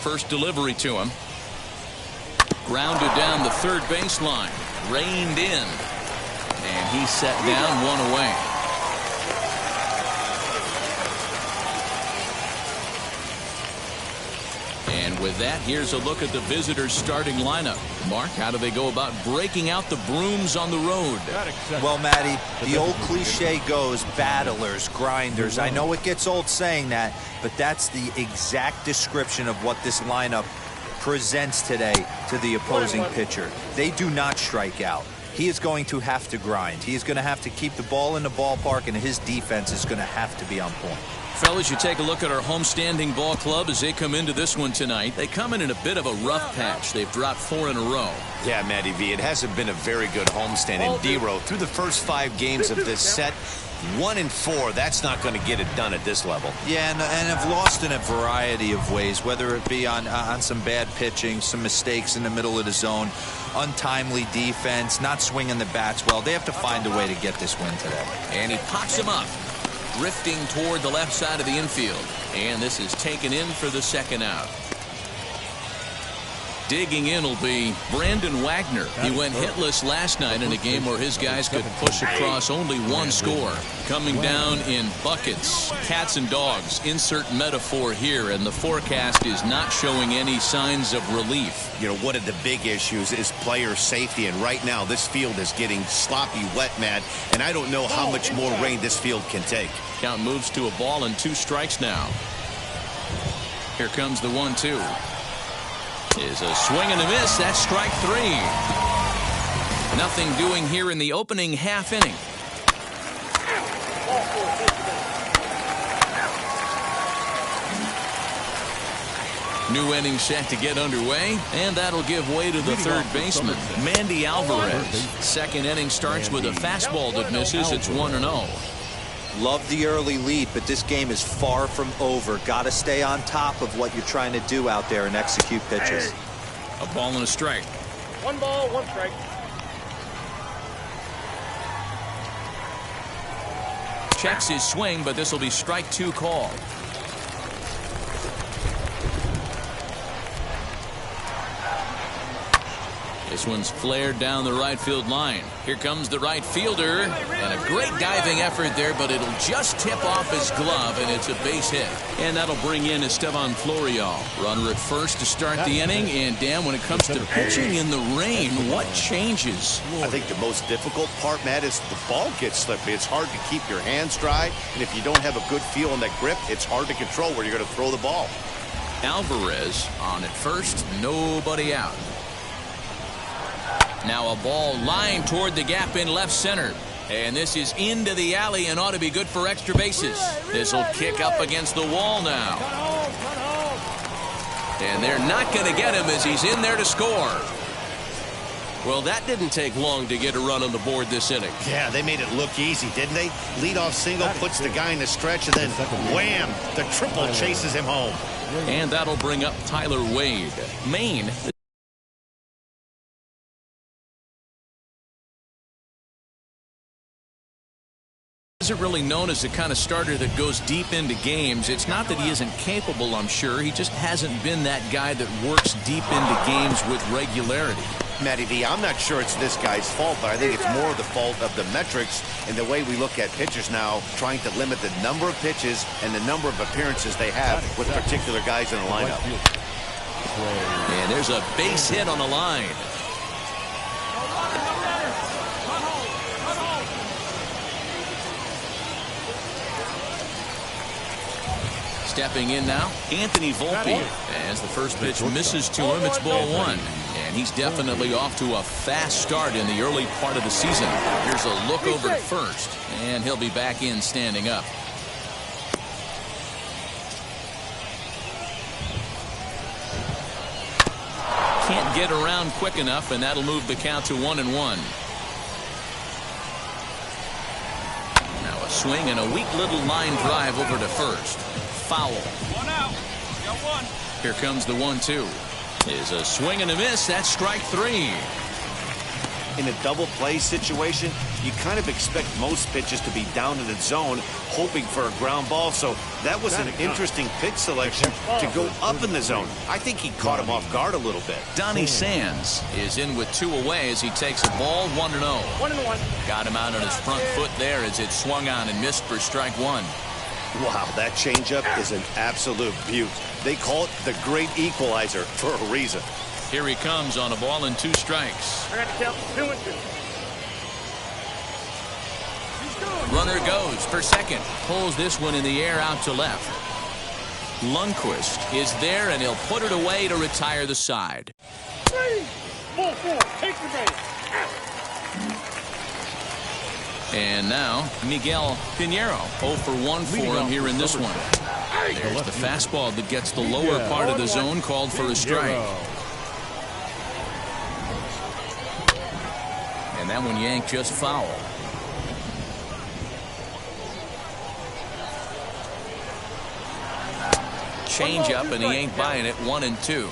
first delivery to him. Grounded down the third baseline. Reined in. And he's set down, one away. And with that, here's a look at the visitors' starting lineup. Mark, how do they go about breaking out the brooms on the road? Well, Matty, the old cliche goes, battlers, grinders. I know it gets old saying that, but that's the exact description of what this lineup presents today to the opposing pitcher. They do not strike out. He is going to have to grind. He is going to have to keep the ball in the ballpark, and his defense is going to have to be on point. Fellas, you take a look at our homestanding ball club as they come into this one tonight. They come in a bit of a rough patch. They've dropped 4 in a row. Yeah, Matty V, it hasn't been a very good homestand. And D-Row, through the first 5 games of this set, 1-4, that's not going to get it done at this level. Yeah, and have lost in a variety of ways, whether it be on some bad pitching, some mistakes in the middle of the zone, untimely defense, not swinging the bats well. They have to find a way to get this win today. And he pops him up, drifting toward the left side of the infield. And this is taken in for the second out. Digging in will be Brandon Wagner. He went hitless last night in a game where his guys could push across only one score. Coming down in buckets, cats and dogs. Insert metaphor here, and the forecast is not showing any signs of relief. You know, one of the big issues is player safety, and right now this field is getting sloppy wet, Matt, and I don't know how much more rain this field can take. Count moves to a ball and 2 strikes now. Here comes the 1-2. Is a swing and a miss. That's strike 3. Nothing doing here in the opening half inning. New inning set to get underway, and that'll give way to the third baseman, Mandy Alvarez. Second inning starts with a fastball that misses. It's 1-0. Love the early lead, but this game is far from over. Got to stay on top of what you're trying to do out there and execute pitches. A ball and a strike. 1 ball, 1 strike. Checks his swing, but this will be strike 2 called. This one's flared down the right field line. Here comes the right fielder, and a great diving effort there, but it'll just tip off his glove, and it's a base hit. And that'll bring in Esteban Florial. Runner at first to start the inning, and Dan, when it comes to pitching in the rain, what changes? I think the most difficult part, Matt, is the ball gets slippery. It's hard to keep your hands dry, and if you don't have a good feel on that grip, it's hard to control where you're going to throw the ball. Alvarez on at first, nobody out. Now a ball lined toward the gap in left center. And this is into the alley and ought to be good for extra bases. This will kick up against the wall now. And they're not going to get him as he's in there to score. Well, that didn't take long to get a run on the board this inning. Yeah, they made it look easy, didn't they? Leadoff single puts the guy in the stretch, and then wham, the triple chases him home. And that'll bring up Tyler Wade. Maine isn't really known as the kind of starter that goes deep into games. It's not that he isn't capable, I'm sure. He just hasn't been that guy that works deep into games with regularity. Matty V, I'm not sure it's this guy's fault, but I think it's more the fault of the metrics and the way we look at pitchers now, trying to limit the number of pitches and the number of appearances they have with particular guys in the lineup. And there's a base hit on the line. Stepping in now, Anthony Volpe. As the first pitch misses to him, it's ball 1. And he's definitely off to a fast start in the early part of the season. Here's a look over at first, and he'll be back in standing up. Can't get around quick enough, and that'll move the count to 1-1. Now a swing and a weak little line drive over to first. Foul. 1 out. Got 1. Here comes the 1-2. Is a swing and a miss. That's strike 3. In a double play situation, you kind of expect most pitches to be down in the zone, hoping for a ground ball. So that was an interesting pitch selection to go up in the zone. I think he caught him off guard a little bit. Donnie Sands is in with 2 away as he takes a ball 1-0. 1-1. Got him out on his front foot there as it swung on and missed for strike 1. Wow, that changeup is an absolute beaut. They call it the great equalizer for a reason. Here he comes on a ball and 2 strikes. I got to count 2-2. Runner goes for second. Pulls this one in the air out to left. Lundqvist is there, and he'll put it away to retire the side. 3, 4, take the base. And now Miguel Pinheiro, 0 for 1 for him here in this one. There's the fastball that gets the lower part of the zone, called for a strike. And that one yanked just foul. Change up, and he ain't buying it. 1-2.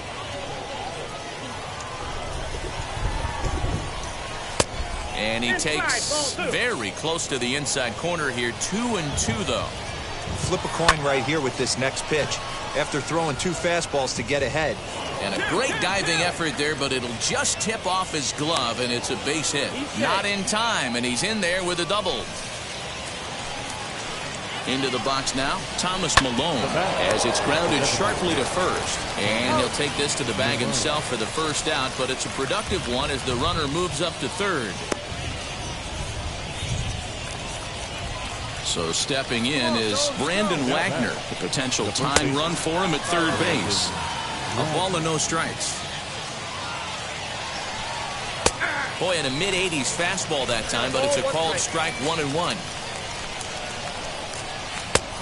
And he takes very close to the inside corner here. 2-2 though. Flip a coin right here with this next pitch after throwing 2 fastballs to get ahead. And a great diving effort there, but it'll just tip off his glove, and it's a base hit. Not in time, and he's in there with a double. Into the box now, Thomas Malone, as it's grounded sharply to first. And he'll take this to the bag himself for the first out, but it's a productive one as the runner moves up to third. So stepping in is Brandon Wagner, the potential tying run for him at third base. A ball and no strikes. Boy, in a mid-80s fastball that time, but it's a called strike. 1-1.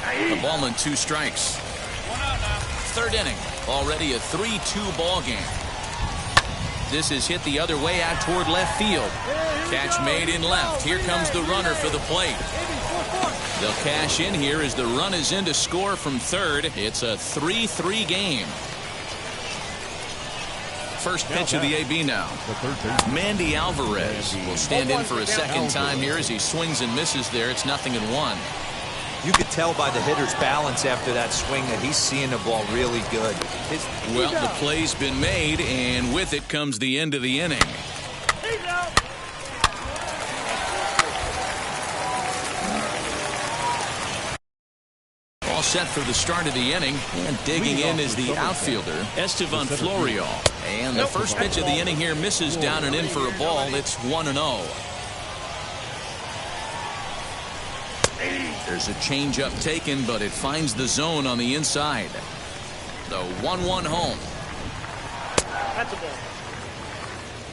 A ball and 2 strikes. Third inning. Already a 3-2 ball game. This is hit the other way out toward left field. Catch made in left. Here comes the runner for the plate. They'll cash in here as the run is in to score from third. It's a 3-3 game. First pitch of the AB now. Mandy Alvarez will stand in for a second time here as he swings and misses there. It's 0-1. You could tell by the hitter's balance after that swing that he's seeing the ball really good. Well, the play's been made, and with it comes the end of the inning. All set for the start of the inning, and digging in is the outfielder, Estevan Florial. And the first pitch of the inning here misses down and in for a ball. It's 1-0. There's a changeup taken, but it finds the zone on the inside. The 1-1 home. That's a ball.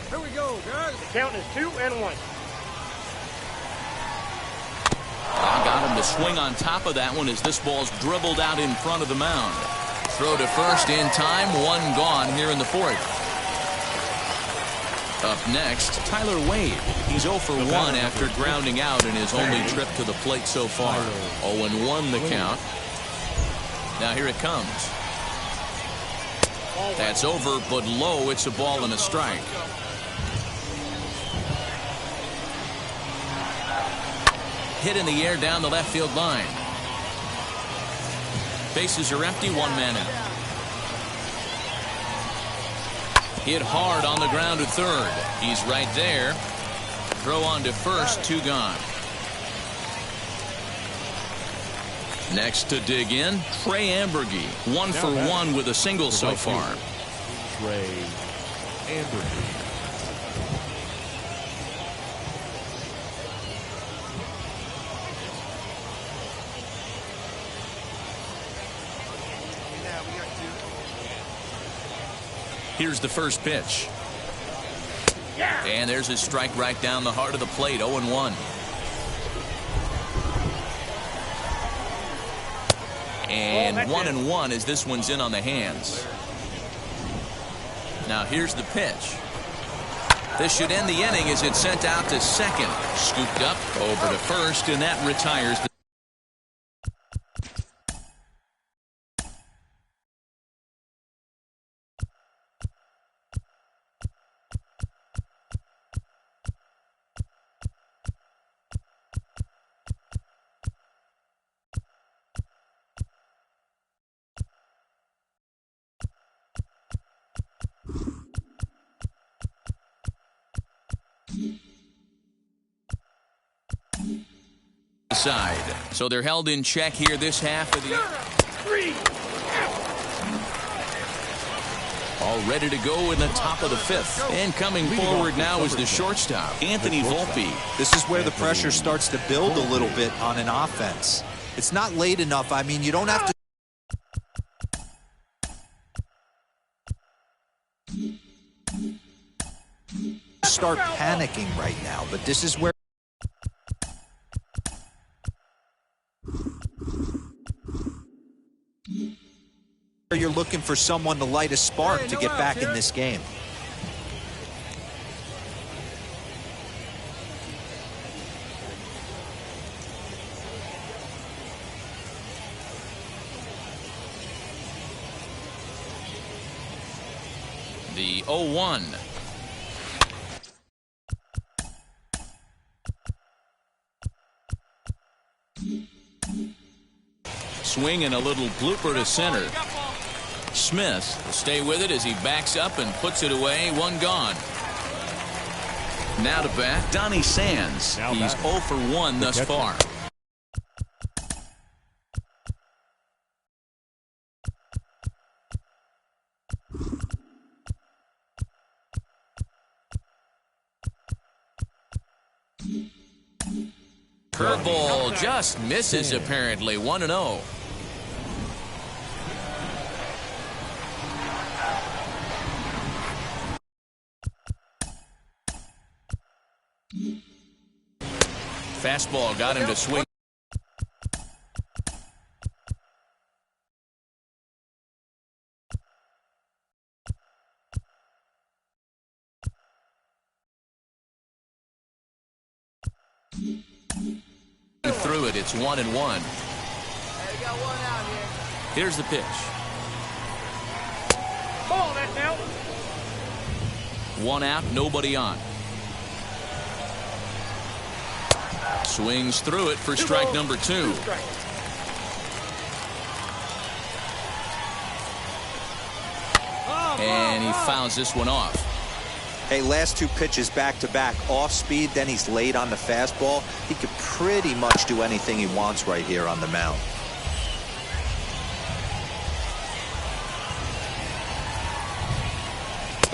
Here we go, guys. The count is 2-1. I got him to swing on top of that one as this ball's dribbled out in front of the mound. Throw to first in time. 1 gone here in the 4th. Up next, Tyler Wade. He's 0 for 1 after grounding out in his only trip to the plate so far. 0-1 the count. Now here it comes. That's over, but low. It's a ball and a strike. Hit in the air down the left field line. Bases are empty. 1 man out. Hit hard on the ground to third. He's right there. Throw on to first. 2 gone. Next to dig in, Trey Ambergy. 1 for 1 with a single so far. Trey Ambergy. Here's the first pitch. And there's his strike right down the heart of the plate. 0-1. And 1-1 as this one's in on the hands. Now here's the pitch. This should end the inning as it's sent out to second. Scooped up over to first, and that retires the Side. So they're held in check here this half of the... All ready to go in the top of the fifth. And coming forward now is the shortstop, Anthony Volpe. This is where the pressure starts to build a little bit on an offense. It's not late enough. I mean, you don't have to start panicking right now, but this is where you're looking for someone to light a spark to get back in this game. The 0-1. Swing and a little blooper to center. Smith will stay with it as he backs up and puts it away. One gone. Now to bat, Donnie Sands. He's 0 for 1 thus far. Curveball just misses apparently. 1-0. Fastball got him to swing. Through it, it's 1-1. Hey, we got one out here. Here's the pitch. Ball, that's out. 1 out, nobody on. Swings through it for strike number 2. And he fouls this one off. Hey, last 2 pitches back-to-back off speed, then he's late on the fastball. He could pretty much do anything he wants right here on the mound.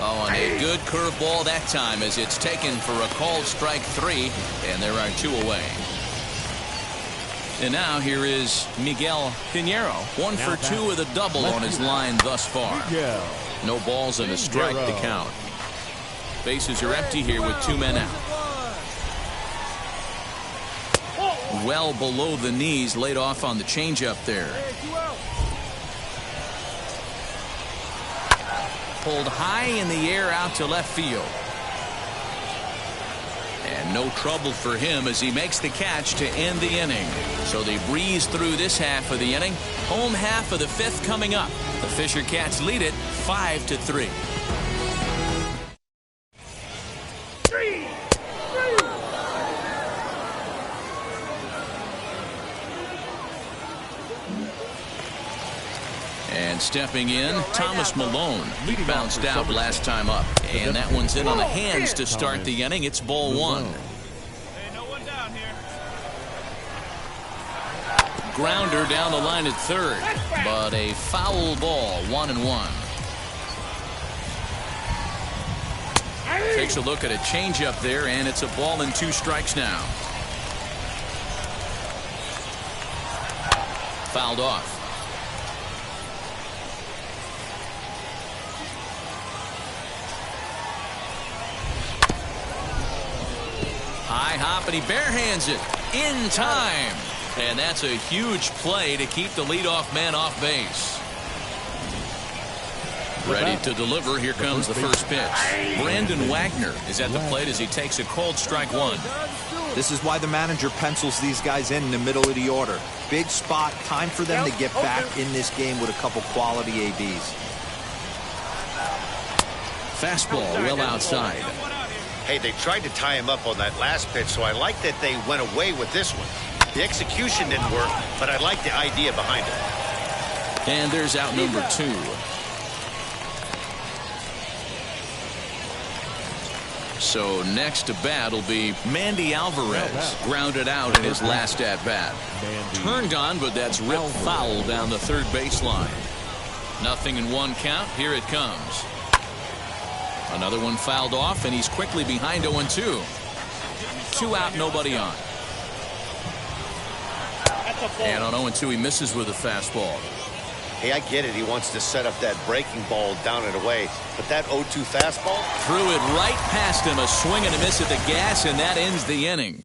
Oh, and a good curveball that time as it's taken for a called strike 3, and there are 2 away. And now here is Miguel Pinheiro. 1 for 2 with a double on his line thus far. No balls and a strike to count. Bases are empty here with 2 men out. Well below the knees, laid off on the changeup there. Pulled high in the air out to left field. And no trouble for him as he makes the catch to end the inning. So they breeze through this half of the inning. Home half of the 5th coming up. The Fisher Cats lead it 5-3. And stepping in, Thomas Malone. He bounced out last time up. And that one's in on the hands to start the inning. It's ball 1. Hey, no one down here. Grounder down the line at third. But a foul ball, 1-1. Takes a look at a changeup there, and it's a ball and 2 strikes now. Fouled off. High hop, and he barehands it in time. And that's a huge play to keep the leadoff man off base. Ready to deliver. Here comes the first pitch. Brandon Wagner is at the plate as he takes a called strike 1. This is why the manager pencils these guys in the middle of the order. Big spot, time for them to get back in this game with a couple quality ABs. Fastball well outside. Hey, they tried to tie him up on that last pitch, so I like that they went away with this one. The execution didn't work, but I like the idea behind it. And there's out number 2. So next to bat will be Mandy Alvarez. Grounded out in his last at bat. Turned on, but that's ripped foul down the third baseline. Nothing in one count. Here it comes. Another one fouled off, and he's quickly behind 0-2. 2 out, nobody on. And on 0-2, he misses with a fastball. Hey, I get it. He wants to set up that breaking ball down and away. But that 0-2 fastball? Threw it right past him. A swing and a miss at the gas, and that ends the inning.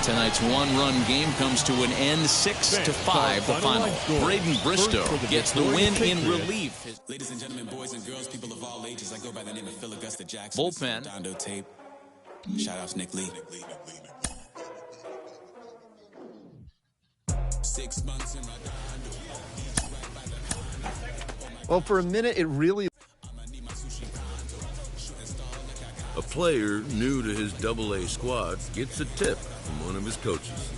Tonight's one-run game comes to an end, 6-5, the final. Braden Bristow gets the win in relief. Ladies and gentlemen, boys and girls, people of all ages, I go by the name of Phil Augusta Jackson. Bullpen. Dondo tape. Shout out to Nick Lee. 6 months in my dondo. Well, for a minute, it really... A player new to his AA squad gets a tip from one of his coaches.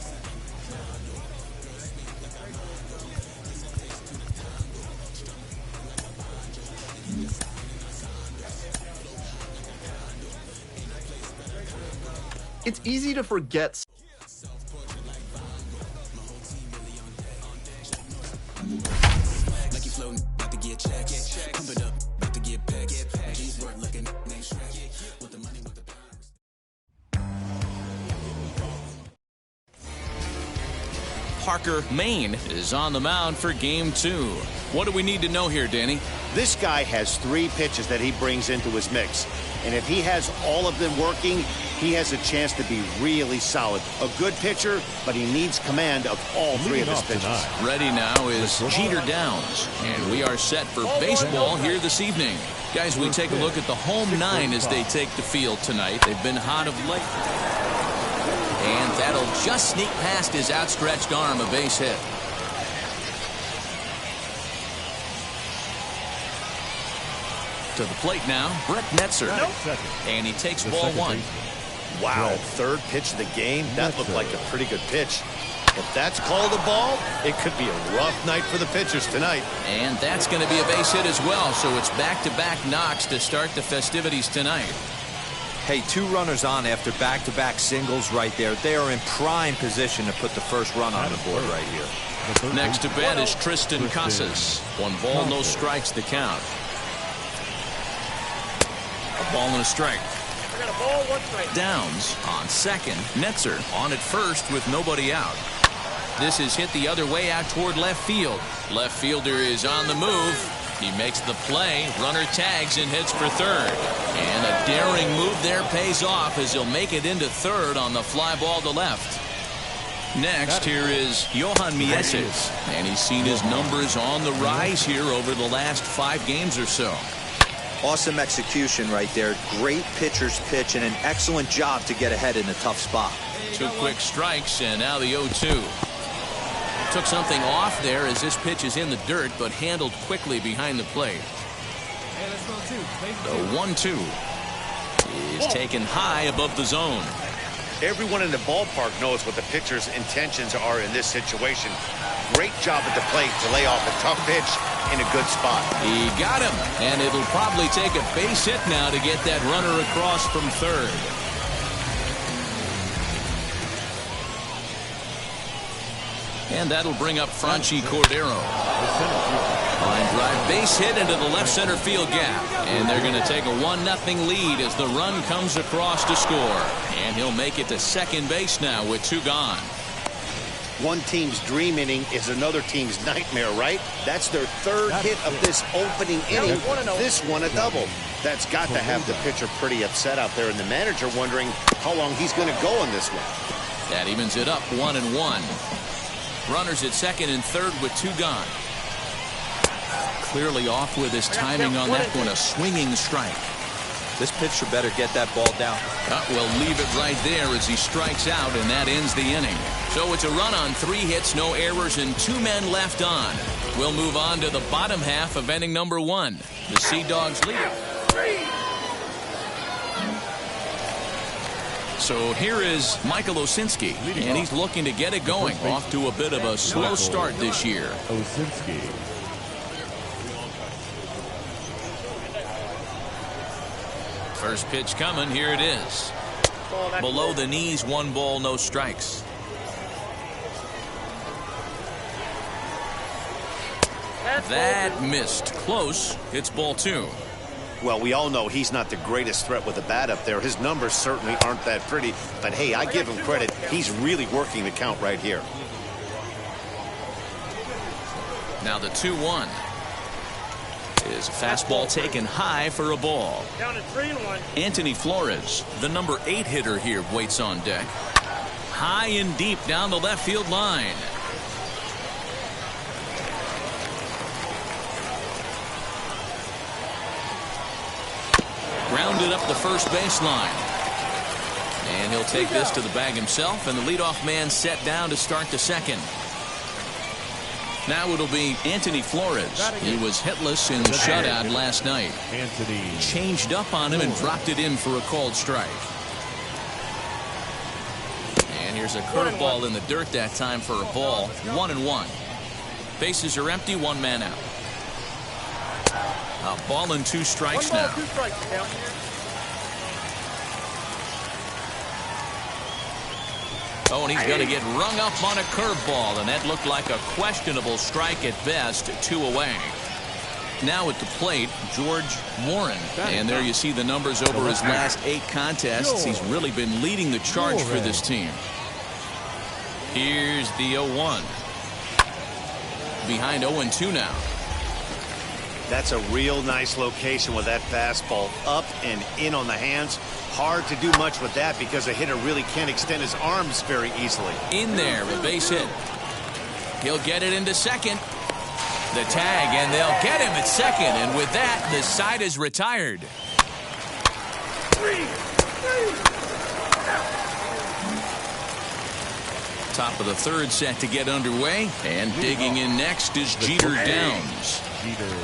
It's easy to forget. Parker Maine is on the mound for game 2. What do we need to know here, Danny? This guy has 3 pitches that he brings into his mix. And if he has all of them working, he has a chance to be really solid. A good pitcher, but he needs command of all 3 of his pitches. Ready now is Jeter Downs. And we are set for baseball here this evening. Guys, we take a look at the home 9 as they take the field tonight. They've been hot of late. And that'll just sneak past his outstretched arm, a base hit. To the plate now, Brett Netzer. And he takes ball 1. Wow, 3rd pitch of the game. That looked like a pretty good pitch. If that's called a ball, it could be a rough night for the pitchers tonight. And that's going to be a base hit as well, so it's back-to-back knocks to start the festivities tonight. Hey, 2 runners on after back-to-back singles right there. They are in prime position to put the first run on the board right here. Next to bat is Tristan Casas. 1 ball, no strikes, the count. A ball and a strike. I got a ball, 1 strike. Downs on second. Netzer on at first with nobody out. This is hit the other way out toward left field. Left fielder is on the move. He makes the play, runner tags and heads for third. And a daring move there pays off as he'll make it into third on the fly ball to left. Next, here is Johan Mieses, and he's seen his numbers on the rise here over the last 5 games or so. Awesome execution right there. Great pitcher's pitch and an excellent job to get ahead in a tough spot. 2 quick strikes, and now the 0-2. Took something off there as this pitch is in the dirt, but handled quickly behind the plate. The 1-2 is taken high above the zone. Everyone in the ballpark knows what the pitcher's intentions are in this situation. Great job at the plate to lay off a tough pitch in a good spot. He got him, and it'll probably take a base hit now to get that runner across from third. And that'll bring up Franchi Cordero. Line drive base hit into the left center field gap. And they're going to take a 1-0 lead as the run comes across to score. And he'll make it to second base now with 2 gone. One team's dream inning is another team's nightmare, right? That's their 3rd hit of this opening inning. This one a double. That's got to have the pitcher pretty upset out there, and the manager wondering how long he's going to go on this one. That evens it up 1-1. Runners at second and third with 2 gone. Clearly off with his timing on that one, a swinging strike. This pitcher better get that ball down. We'll leave it right there as he strikes out, and that ends the inning. So it's a run on 3 hits, no errors, and 2 men left on. We'll move on to the bottom half of inning number 1. The Sea Dogs lead. So here is Michael Osinski, and he's looking to get it going. Off to a bit of a slow start this year. Osinski. First pitch coming. Here it is. Below the knees, 1 ball, no strikes. That missed. Close. It's ball 2. Well, we all know he's not the greatest threat with the bat up there. His numbers certainly aren't that pretty. But, hey, I give him credit. He's really working the count right here. Now the 2-1. Is a fastball taken high for a ball. Down to 3-1. Anthony Flores, the number 8 hitter here, waits on deck. High and deep down the left field line. Grounded up the first baseline. And he'll take this to the bag himself, and the leadoff man set down to start the second. Now it'll be Anthony Flores. He was hitless in the shutout last night. Anthony changed up on him and dropped it in for a called strike. And here's a curveball in the dirt that time for a ball. 1-1. Bases are empty, 1 man out. A ball and 2 strikes now. 1 ball, 2 strikes. Oh, and he's going to get rung up on a curveball, and that looked like a questionable strike at best. 2 away. Now at the plate, George Warren. And there you see the numbers over his last 8 contests. He's really been leading the charge for this team. Here's the 0-1. Behind 0-2 now. That's a real nice location with that fastball up and in on the hands. Hard to do much with that because a hitter really can't extend his arms very easily. In there, a base hit. He'll get it into second. The tag, and they'll get him at second. And with that, the side is retired. Top of the 3rd set to get underway. And digging in next is Jeter Downs.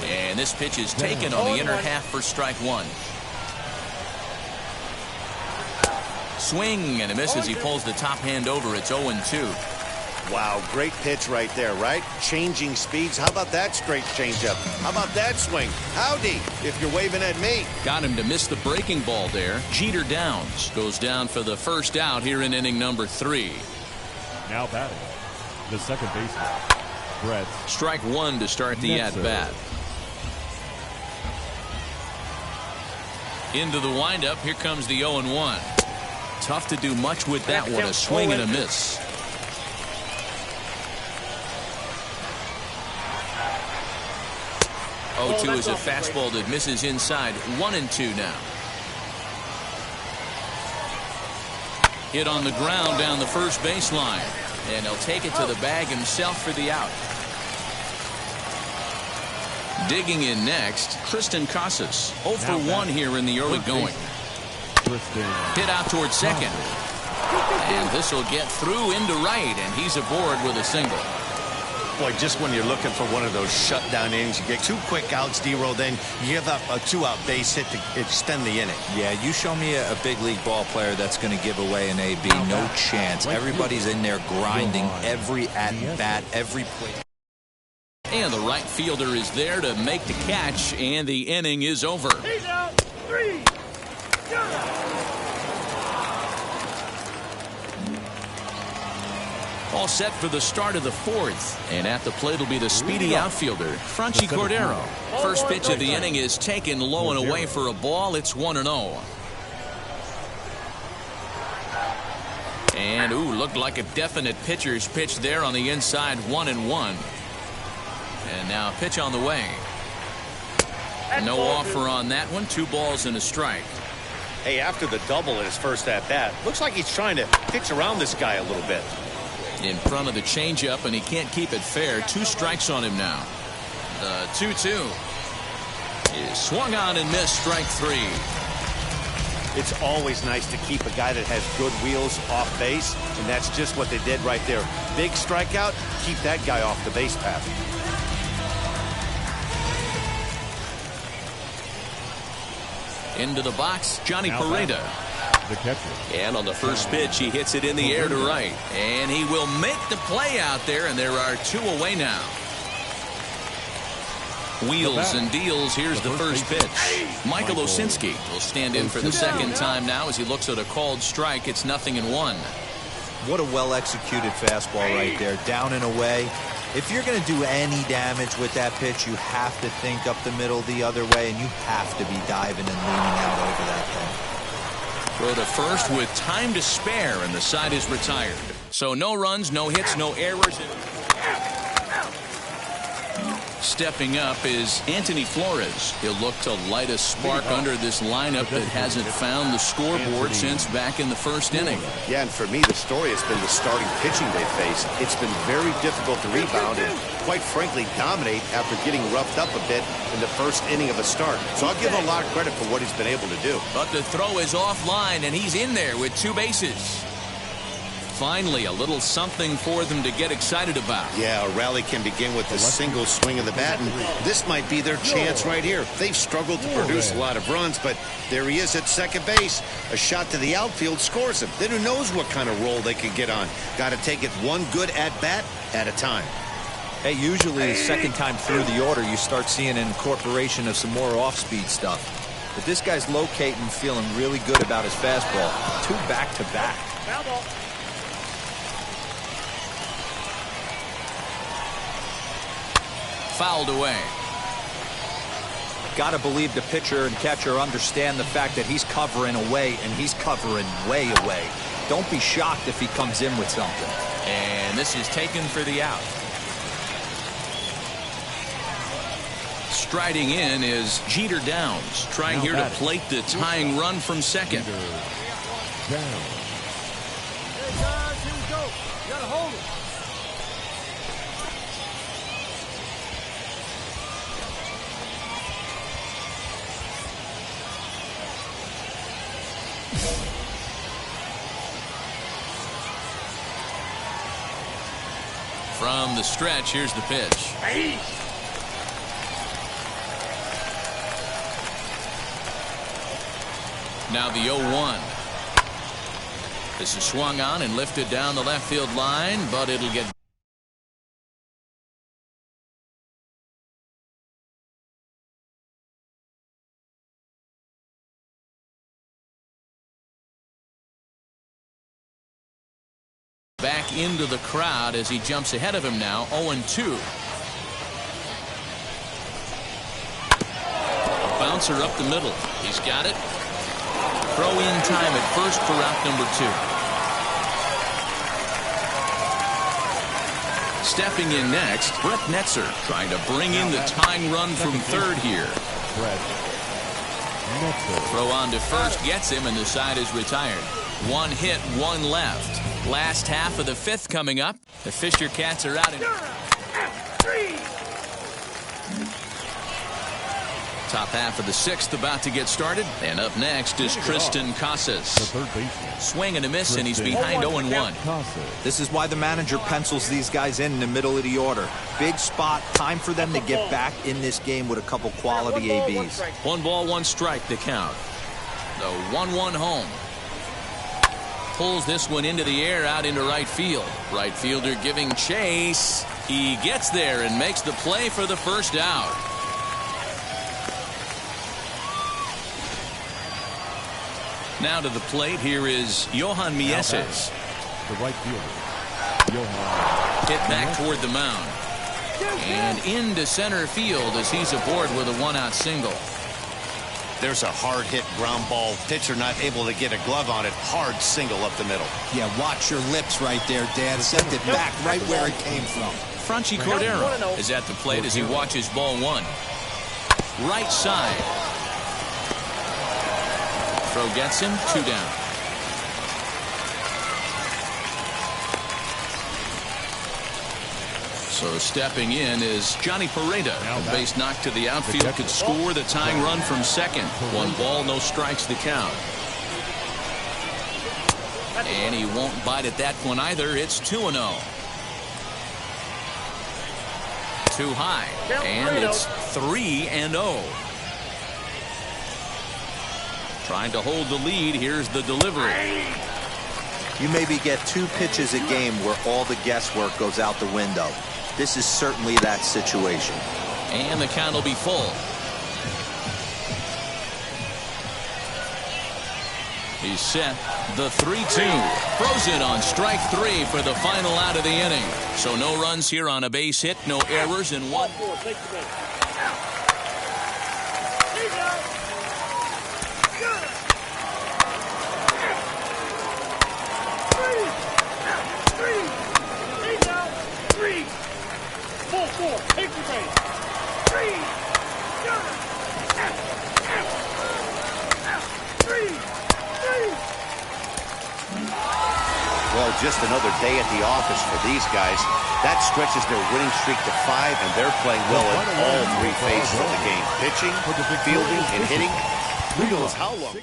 And this pitch is taken on the inner half for strike 1. Swing and a miss as he pulls the top hand over. It's 0-2. Wow, great pitch right there, right? Changing speeds. How about that straight changeup? How about that swing? Howdy, if you're waving at me. Got him to miss the breaking ball there. Jeter Downs goes down for the first out here in inning number 3. Now batting, the second baseman, Brett. Strike 1 to start the at-bat. Into the windup. Here comes the 0-1. Tough to do much with that one. A swing and a miss. Oh, 2 is a fastball that misses inside. 1-2 now. Hit on the ground down the first baseline. And he'll take it to the bag himself for the out. Digging in next, Tristan Casas. 0 for 1 here in the early going. Hit out towards second. And this will get through into right, and he's aboard with a single. Boy, just when you're looking for one of those shutdown innings, you get 2 quick outs, D-roll, then you give up a 2-out base hit to extend the inning. Yeah, you show me a big league ball player that's going to give away an AB. No chance. Everybody's in there grinding every at-bat, every play. And the right fielder is there to make the catch, and the inning is over. He's out. 3. All set for the start of the 4th. And at the plate will be the speedy outfielder, Franchi Cordero. First pitch of the inning is taken low and away for a ball. It's 1-0. And, looked like a definite pitcher's pitch there on the inside. 1-1. And now a pitch on the way. No offer on that one. 2 balls and a strike. Hey, after the double in his first at-bat, looks like he's trying to pitch around this guy a little bit. In front of the changeup, and he can't keep it fair. 2 strikes on him now. The 2-2 is swung on and missed. Strike 3. It's always nice to keep a guy that has good wheels off base, and that's just what they did right there. Big strikeout, keep that guy off the base path. Into the box, Johnny Pareda. The catcher. And on the first pitch, he hits it in the air to right. And he will make the play out there, and there are 2 away now. Wheels and deals. Here's the first pitch. Michael Osinski will stand in for the second time now as he looks at a called strike. It's 0-1. What a well-executed fastball right there. Down and away. If you're going to do any damage with that pitch, you have to think up the middle the other way, and you have to be diving and leaning out over that thing. Throw to first with time to spare, and the side is retired. So no runs, no hits, no errors. Stepping up is Anthony Flores. He'll look to light a spark under this lineup that hasn't found the scoreboard since back in the first inning. Yeah, and for me, the story has been the starting pitching they face. It's been very difficult to rebound and, quite frankly, dominate after getting roughed up a bit in the first inning of a start. So I'll give him a lot of credit for what he's been able to do. But the throw is offline, and he's in there with 2 bases. Finally, a little something for them to get excited about. Yeah, a rally can begin with a single swing of the bat, and this might be their chance right here. They've struggled to produce a lot of runs, but there he is at second base. A shot to the outfield scores him. Then who knows what kind of roll they could get on. Got to take it one good at-bat at a time. Hey, usually the second time through the order, you start seeing an incorporation of some more off-speed stuff. But this guy's locating, feeling really good about his fastball. 2 back-to-back. Fouled away. Got to believe the pitcher and catcher understand the fact that he's covering away, and he's covering way away. Don't be shocked if he comes in with something. And this is taken for the out. Striding in is Jeter Downs, trying here to plate the tying run from second. Hey, guys, here we go. You got to hold it. From the stretch, here's the pitch. Now the 0-1. This is swung on and lifted down the left field line, but it'll get back into the crowd as he jumps ahead of him now. 0-2. Bouncer up the middle. He's got it. Throw in time at first for out number 2. Stepping in next, Brett Netzer trying to bring in the tying run from third here. Throw on to first gets him, and the side is retired. 1 hit, 1 left. Last half of the 5th coming up. The Fisher Cats are out in top half of the 6th about to get started. And up next is Tristan Casas. Swing and a miss, and he's behind 0-1. This is why the manager pencils these guys in the middle of the order. Big spot, time for them to get back in this game with a couple quality ABs. 1 ball, 1 strike to count. The 1-1 home. Pulls this one into the air out into right field. Right fielder giving chase. He gets there and makes the play for the first out. Now to the plate, here is Johan Mieses. The right fielder, Johan. Hit back toward the mound. And into center field as he's aboard with a 1-out single. There's a hard-hit ground ball. Pitcher not able to get a glove on it. Hard single up the middle. Yeah, watch your lips right there, Dan. Sent it back right where it came from. Franchy Cordero is at the plate as he watches ball 1. Right side. Throw gets him, 2 down. So stepping in is Johnny Pareda. A base knock to the outfield could score the tying run from second. 1 ball, no strikes to count. And he won't bite at that one either. It's 2-0. Too high. And it's 3-0. Trying to hold the lead. Here's the delivery. You maybe get 2 pitches a game where all the guesswork goes out the window. This is certainly that situation. And the count will be full. He's set. The 3-2. Throws it on strike 3 for the final out of the inning. So no runs here on a base hit, no errors, and one. Well, just another day at the office for these guys. That stretches their winning streak to 5, and they're playing well in all 3 phases of the game. Pitching, fielding, and hitting. Who knows how long.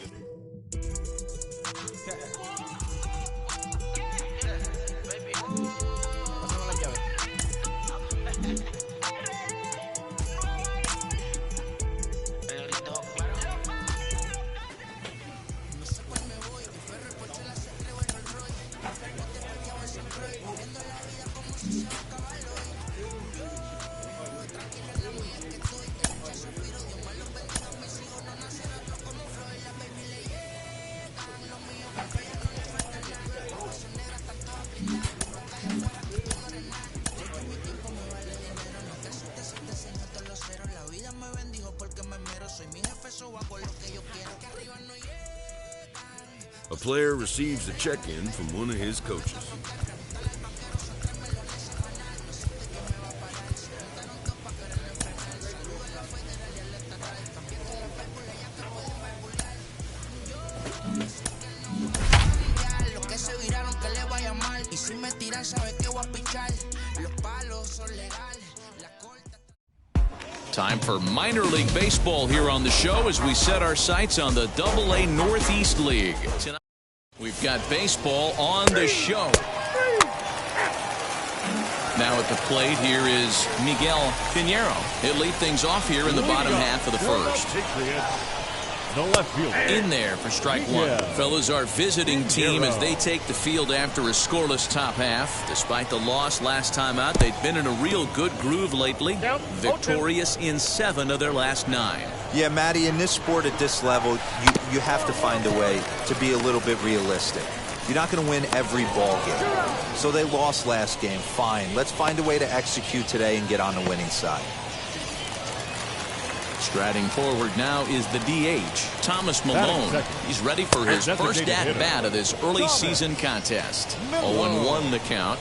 A player receives a check-in from one of his coaches. Time for minor league baseball here on the show as we set our sights on the AA Northeast League. Tonight, we've got baseball on the show. Now at the plate, here is Miguel Pinheiro. He'll lead things off here in the bottom half of the first. The left field. In there for strike 1. Fellas, our visiting team as they take the field after a scoreless top half. Despite the loss last time out, they've been in a real good groove lately. Victorious in 7 of their last 9. Yeah, Matty, in this sport at this level, you have to find a way to be a little bit realistic. You're not going to win every ball game. So they lost last game. Fine. Let's find a way to execute today and get on the winning side. Striding forward now is the DH, Thomas Malone. He's ready for his first at-bat of this early season contest. 0-1 the count.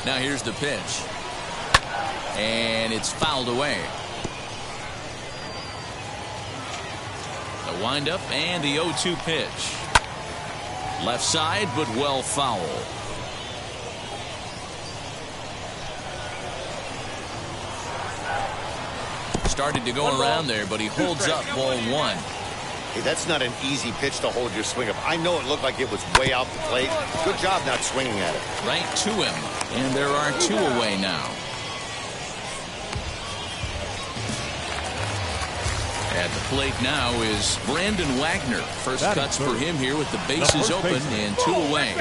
Now here's the pitch. And it's fouled away. The windup and the 0-2 pitch. Left side, but well foul. Started to go around there, but he holds up ball 1. Hey, that's not an easy pitch to hold your swing up. I know it looked like it was way out the plate. Good job not swinging at it. Right to him. And there are 2 away now. At the plate now is Brandon Wagner. First cuts for him here with the bases open and 2 away.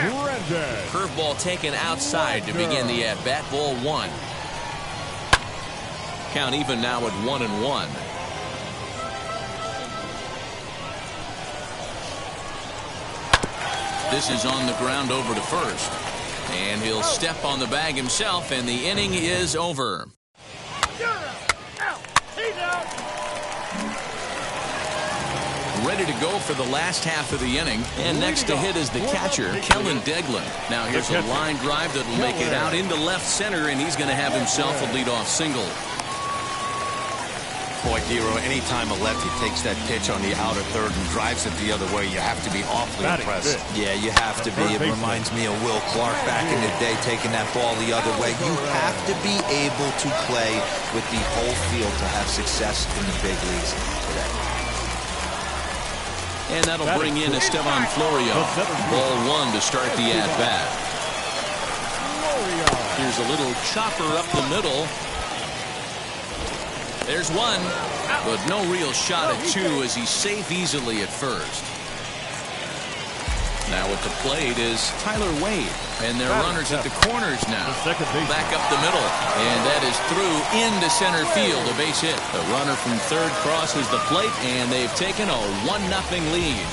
Curveball taken outside to begin the at-bat. Ball 1. Count even now at 1-1. This is on the ground over to first. And he'll step on the bag himself, and the inning is over. Ready to go for the last half of the inning. And next to hit is the catcher, Kellen Deglin. Now here's a line drive that will make it out into left center, and he's going to have himself a leadoff single. Boy, Dero, anytime a lefty takes that pitch on the outer third and drives it the other way, you have to be awfully impressed. Yeah, you have to be. It reminds me of Will Clark back in the day taking that ball the other way. You have to be able to play with the whole field to have success in the big leagues today. And that'll bring in Esteban Florio. Ball one to start the at-bat. Here's a little chopper up the middle. There's one, but no real shot at two as he's safe easily at first. Now at the plate is Tyler Wade, and they're runners at the corners now. Back up the middle, and that is through into center field, a base hit. The runner from third crosses the plate, and they've taken a 1-0 lead.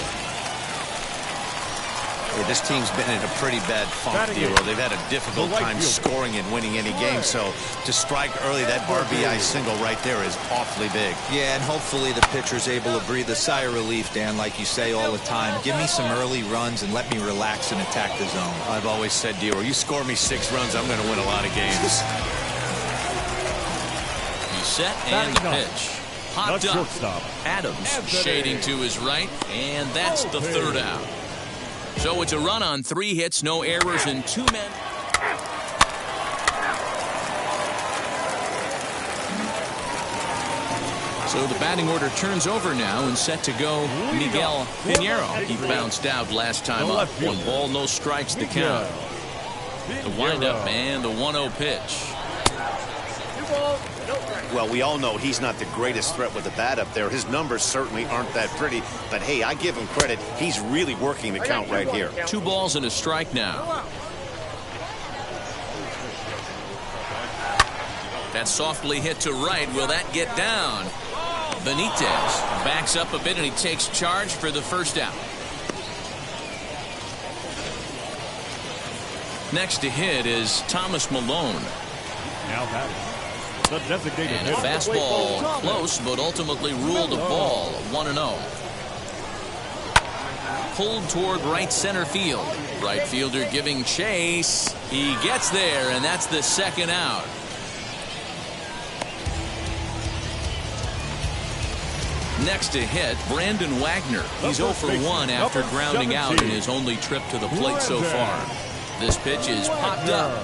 Yeah, this team's been in a pretty bad funk, Dero. They've had a difficult time scoring and winning any game, so to strike early, that RBI single right there is awfully big. Yeah, and hopefully the pitcher's able to breathe a sigh of relief, Dan, like you say all the time. Give me some early runs and let me relax and attack the zone. I've always said, Dero, you score me 6 runs, I'm going to win a lot of games. He's set and the pitch. Popped up. Adams shading to his right, and that's the third out. So it's a run on 3 hits, no errors, and 2 men. So the batting order turns over now and set to go Miguel Pinheiro. He bounced out last time up. 1 ball, no strikes the count. The windup and the 1-0 pitch. Well, we all know he's not the greatest threat with the bat up there. His numbers certainly aren't that pretty. But, hey, I give him credit. He's really working the count right here. 2 balls and a strike now. That's softly hit to right. Will that get down? Benitez backs up a bit, and he takes charge for the first out. Next to hit is Thomas Malone. Now batting. And a fastball close, but ultimately ruled a ball. 1-0. Pulled toward right center field. Right fielder giving chase. He gets there, and that's the second out. Next to hit, Brandon Wagner. He's 0 for 1 after grounding out in his only trip to the plate so far. This pitch is popped up.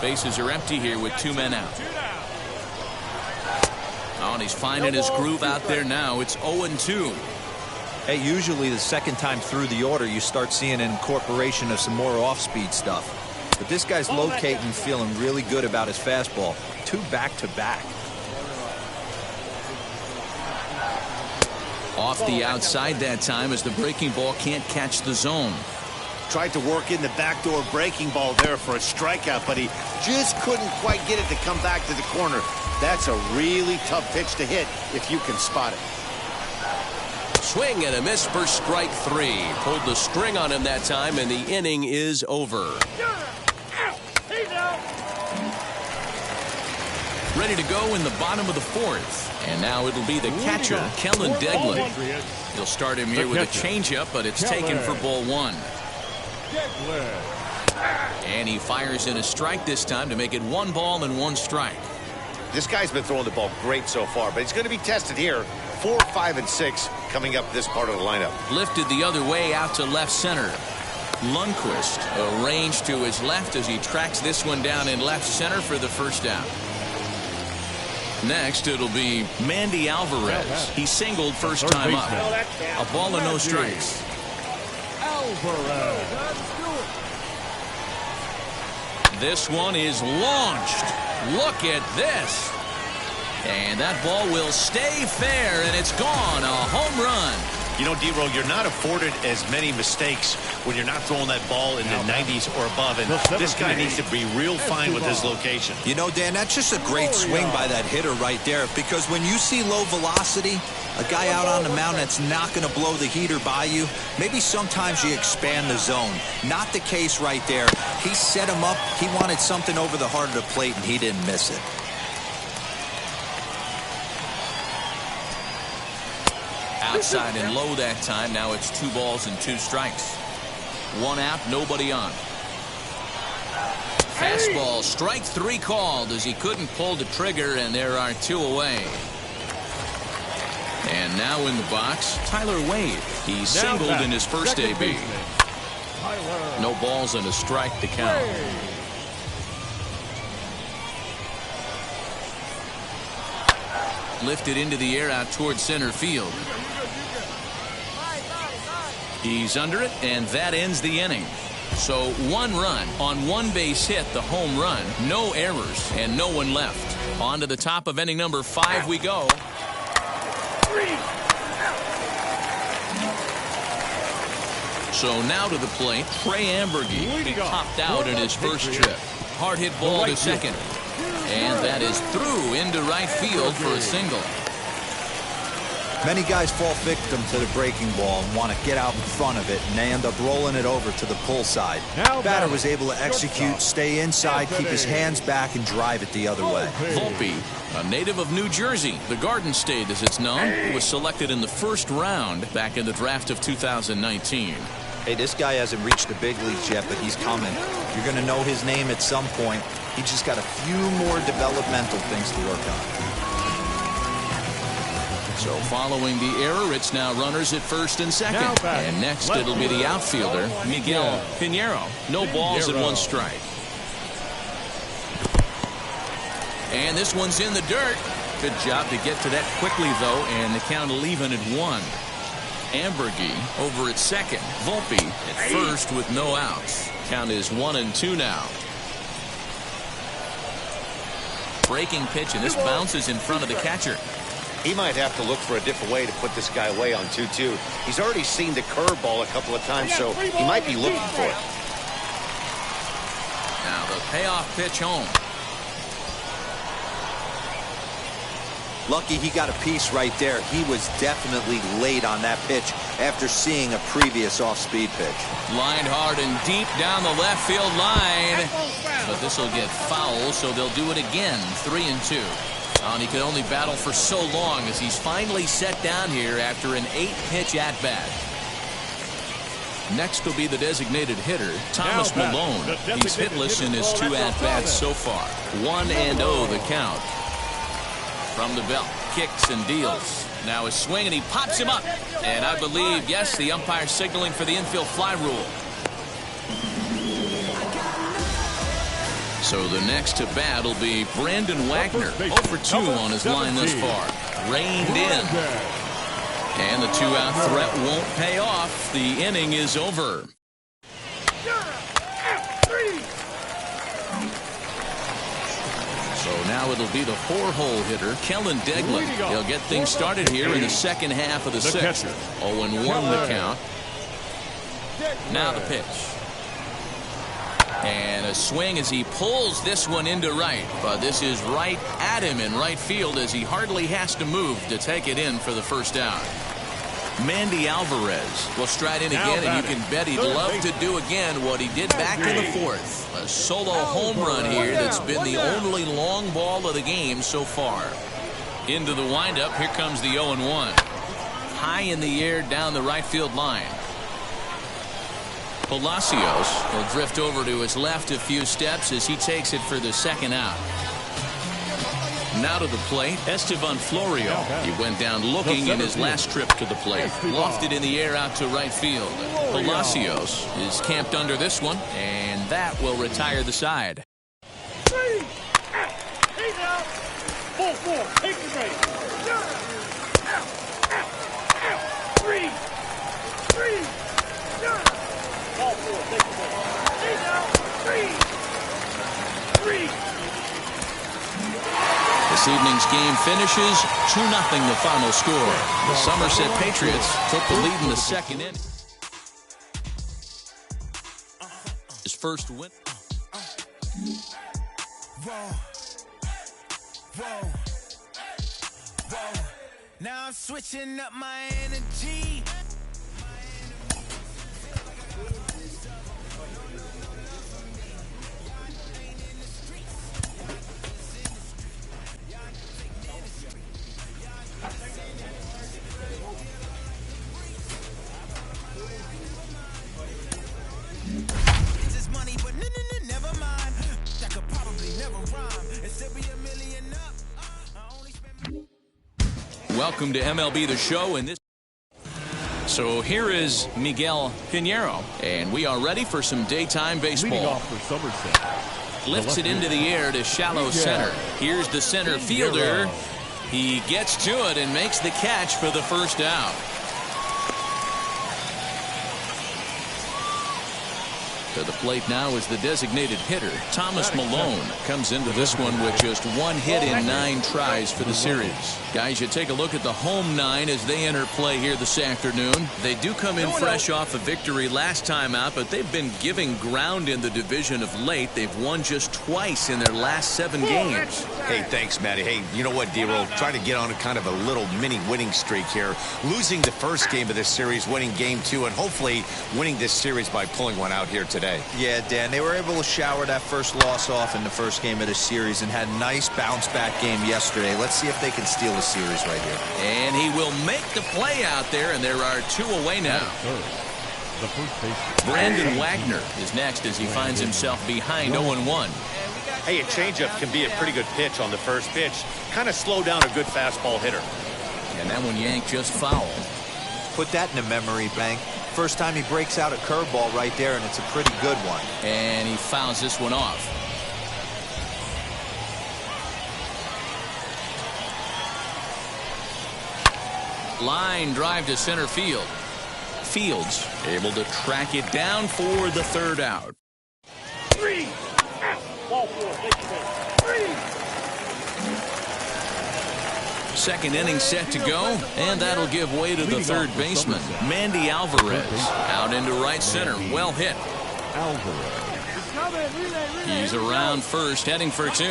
Bases are empty here with 2 men out. Oh, and he's finding his groove out there now. It's 0-2. Hey, usually the second time through the order, you start seeing an incorporation of some more off-speed stuff. But this guy's locating, feeling really good about his fastball. 2 back-to-back. Off the outside that time as the breaking ball can't catch the zone. Tried to work in the backdoor breaking ball there for a strikeout, but he just couldn't quite get it to come back to the corner. That's a really tough pitch to hit if you can spot it. Swing and a miss for strike 3. Pulled the string on him that time, and the inning is over. Ready to go in the bottom of the 4th. And now it'll be the catcher, Kellen Deglin. He'll start him here with a changeup, but it's taken for ball 1. And he fires in a strike this time to make it 1 ball and 1 strike. This guy's been throwing the ball great so far, but he's going to be tested here. 4, 5, and 6 coming up this part of the lineup. Lifted the other way out to left center. Lundqvist arranged to his left as he tracks this one down in left center for the first out. Next, it'll be Mandy Alvarez. He singled first time up. A ball and no strikes. This one is launched. Look at this. And that ball will stay fair, and it's gone. A home run. You know, Dero, you're not afforded as many mistakes when you're not throwing that ball in the 90s or above, and this guy needs to be real fine with his location. You know, Dan, that's just a great swing by that hitter right there, because when you see low velocity, a guy out on the mound that's not going to blow the heater by you, maybe sometimes you expand the zone. Not the case right there. He set him up. He wanted something over the heart of the plate, and he didn't miss it. Outside and low that time. Now it's 2 balls and 2 strikes. 1 out, nobody on. Fastball, strike 3 called as he couldn't pull the trigger, and there are 2 away. And now in the box, Tyler Wade. He singled in his first AB. No balls and a strike to count. Lifted into the air out towards center field. He's under it, and that ends the inning. So 1 run on 1 base hit, the home run, no errors, and no one left. On to the top of inning number 5 we go. So now to the plate, ㅗㅗㅗㅗ. He popped out in his first trip. Hard hit ball to second. And that is through into right field for a single. Many guys fall victim to the breaking ball and want to get out in front of it, and they end up rolling it over to the pull side. Batter was able to execute, stay inside, keep his hands back, and drive it the other way. Volpe, a native of New Jersey, the Garden State as it's known, he was selected in the first round back in the draft of 2019. Hey, this guy hasn't reached the big leagues yet, but he's coming. You're going to know his name at some point. He just got a few more developmental things to work on. So following the error, it's now runners at first and second. And next it'll be the outfielder, Miguel Pinheiro. No balls and 1 strike. And this one's in the dirt. Good job to get to that quickly, though, and the count will even at 1. Ambergy over at second. Volpe at first with no outs. Count is 1-2 now. Breaking pitch, and this bounces in front of the catcher. He might have to look for a different way to put this guy away on 2-2. He's already seen the curveball a couple of times, so he might be looking for it. Now the payoff pitch home. Lucky he got a piece right there. He was definitely late on that pitch after seeing a previous off-speed pitch. Lined hard and deep down the left field line. But this will get foul, so they'll do it again. 3-2. And he could only battle for so long as he's finally set down here after an 8-pitch at-bat. Next will be the designated hitter, Thomas Malone. He's hitless in his 2 at-bats so far. 1-0 the count. From the belt, kicks and deals. Now a swing, and he pops him up. And I believe, yes, the umpire signaling for the infield fly rule. So the next to bat will be Brandon Wagner. 0 for 2 on his line thus far. Reined in. And the 2-out threat won't pay off. The inning is over. So now it'll be the 4-hole hitter, Kellen Deglan. He'll get things started here in the second half of the 6th. 0-1 the count. Now the pitch. And a swing as he pulls this one into right. But this is right at him in right field as he hardly has to move to take it in for the first out. Mandy Alvarez will stride in again, and you can bet he'd love to do again what he did back in the 4th. A solo home run here that's been the only long ball of the game so far. Into the windup, here comes the 0-1. High in the air down the right field line. Palacios will drift over to his left a few steps as he takes it for the second out. Now to the plate, Estevan Florio. He went down looking in his last trip to the plate. Lofted in the air out to right field. Palacios is camped under this one, and that will retire the side. 3 out. He's out. 4-4. Take the break. Out. 3. 3. Ball 4. Take the break. He's out. 3. 3. This evening's game finishes 2-0 the final score. The Somerset Patriots took the lead in the second inning. His first win. Now I'm switching up my energy. Welcome to MLB The Show. And this. So here is Miguel Pinheiro, and we are ready for some daytime baseball. Leading off for Somerset. Lifts it into the air to shallow center. Here's the center fielder. He gets to it and makes the catch for the first out. To the plate now is the designated hitter, Thomas Malone. Comes into this one with just 1 hit in 9 tries for the series. Guys, you take a look at the home 9 as they enter play here this afternoon. They do come in fresh off a victory last time out, but they've been giving ground in the division of late. They've won just twice in their last 7 games. Hey, thanks, Matty. Hey, you know what, D-Roll? Try to get on a kind of a little mini winning streak here. Losing the first game of this series, winning game 2, and hopefully winning this series by pulling one out here today. Yeah, Dan, they were able to shower that first loss off in the first game of the series and had a nice bounce-back game yesterday. Let's see if they can steal the series right here. And he will make the play out there, and there are 2 away now. The first baseman, Brandon Wagner is next as he finds himself behind 0-1. Hey, a changeup can be a pretty good pitch on the first pitch. Kind of slow down a good fastball hitter. And that one yanked just foul. Put that in the memory bank. First time he breaks out a curveball right there, and it's a pretty good one. And he fouls this one off. Line drive to center field. Fields able to track it down for the 3rd out. 3 out. Ball 4. 3. Second inning set to go, and that'll give way to the 3rd baseman, Mandy Alvarez. Out into right center. Well hit. He's around first, heading for 2.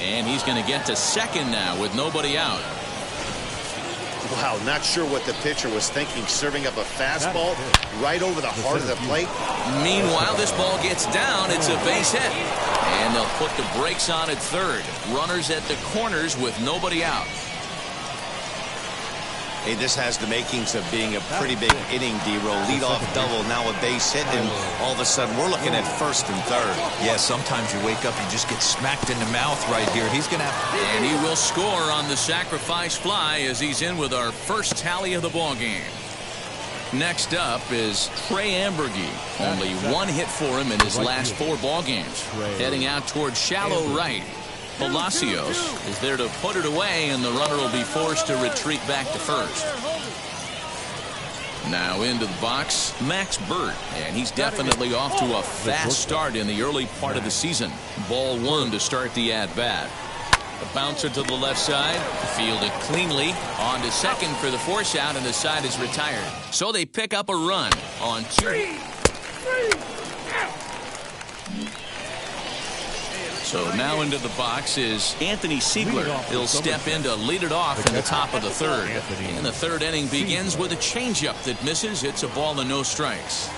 And he's going to get to second now with nobody out. Wow, not sure what the pitcher was thinking, serving up a fastball right over the heart of the plate. Meanwhile, this ball gets down. It's a base hit. And they'll put the brakes on at 3rd. Runners at the corners with nobody out. Hey, this has the makings of being a pretty big inning, D-Roll. Leadoff double, now a base hit, and all of a sudden we're looking at 1st and 3rd. Yeah, sometimes you wake up and just get smacked in the mouth right here. He's going to have... And he will score on the sacrifice fly as he's in with our first tally of the ball game. Next up is ㅗㅗㅗㅗ. Only 1 hit for him in his last 4 ball games. Heading out towards shallow right. Palacios is there to put it away, and the runner will be forced to retreat back to first. Now into the box, Max Burt, and he's definitely off to a fast start in the early part of the season. Ball 1 to start the at-bat. The bouncer to the left side, fielded cleanly, on to second for the force out, and the side is retired. So they pick up a run on 2. So now into the box is Anthony Siegler. He'll step in to lead it off in the top of the 3rd. And the 3rd inning begins with a changeup that misses. It's a ball and no strikes.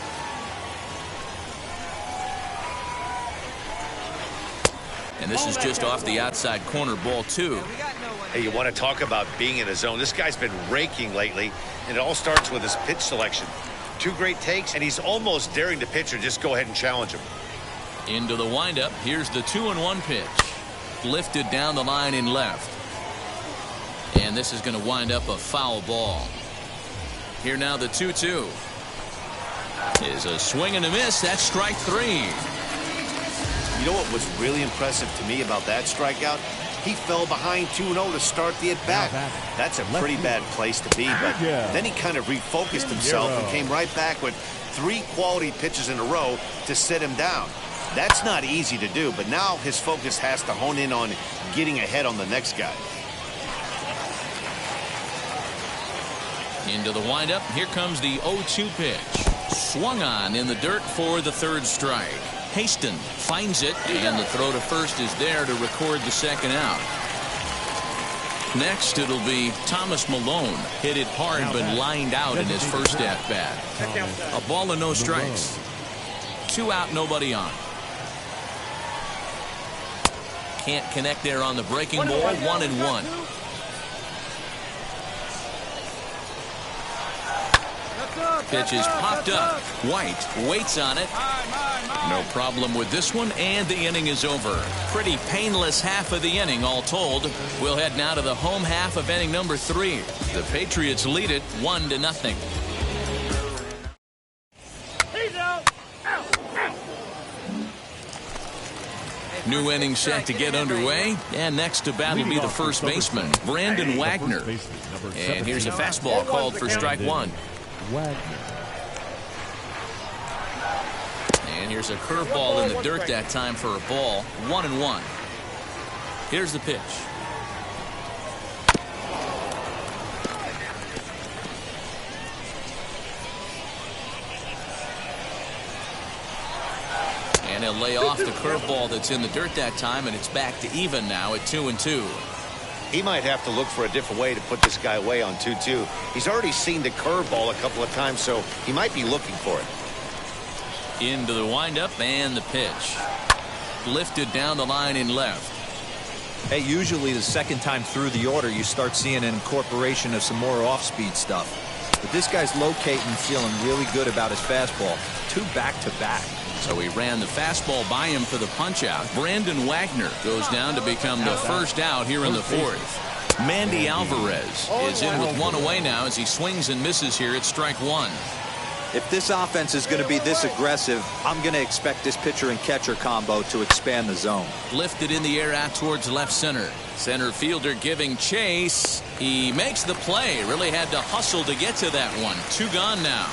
And this is just off the outside corner, ball 2. Hey, you want to talk about being in a zone? This guy's been raking lately, and it all starts with his pitch selection. 2 great takes, and he's almost daring the pitcher just go ahead and challenge him. Into the windup. Here's the 2-1 pitch. Lifted down the line in left. And this is going to wind up a foul ball. Here now the 2-2. Is a swing and a miss. That's strike 3. You know what was really impressive to me about that strikeout? He fell behind 2-0 to start the at-bat. That's a pretty bad place to be, but then he kind of refocused himself and came right back with 3 quality pitches in a row to sit him down. That's not easy to do, but now his focus has to hone in on getting ahead on the next guy. Into the windup. Here comes the 0-2 pitch. Swung on in the dirt for the 3rd strike. Haston finds it, and the throw to first is there to record the 2nd out. Next, it'll be Thomas Malone. Hit it hard, but lined out in his first at-bat. A ball and no strikes. 2 out, nobody on. Can't connect there on the breaking ball. 1-1. Pitch is popped up. White waits on it. No problem with this one, and the inning is over. Pretty painless half of the inning, all told. We'll head now to the home half of inning number 3. The Patriots lead it 1-0. New inning set to get underway, and next to bat will be the first baseman, Brandon Wagner. And here's a fastball called for strike 1. Here's a curveball in the dirt that time for a ball. 1-1. Here's the pitch. And he'll lay off the curveball that's in the dirt that time, and it's back to even now at 2-2. He might have to look for a different way to put this guy away on 2-2. He's already seen the curveball a couple of times, so he might be looking for it. Into the windup and the pitch. Lifted down the line in left. Hey, usually the second time through the order, you start seeing an incorporation of some more off-speed stuff. But this guy's locating, feeling really good about his fastball. 2 back-to-back. So he ran the fastball by him for the punch-out. Brandon Wagner goes down to become the first out here in the fourth. Mandy Alvarez is in with 1 away now as he swings and misses here at strike 1. If this offense is going to be this aggressive, I'm going to expect this pitcher and catcher combo to expand the zone. Lifted in the air out towards left center. Center fielder giving chase. He makes the play. Really had to hustle to get to that one. 2 gone now.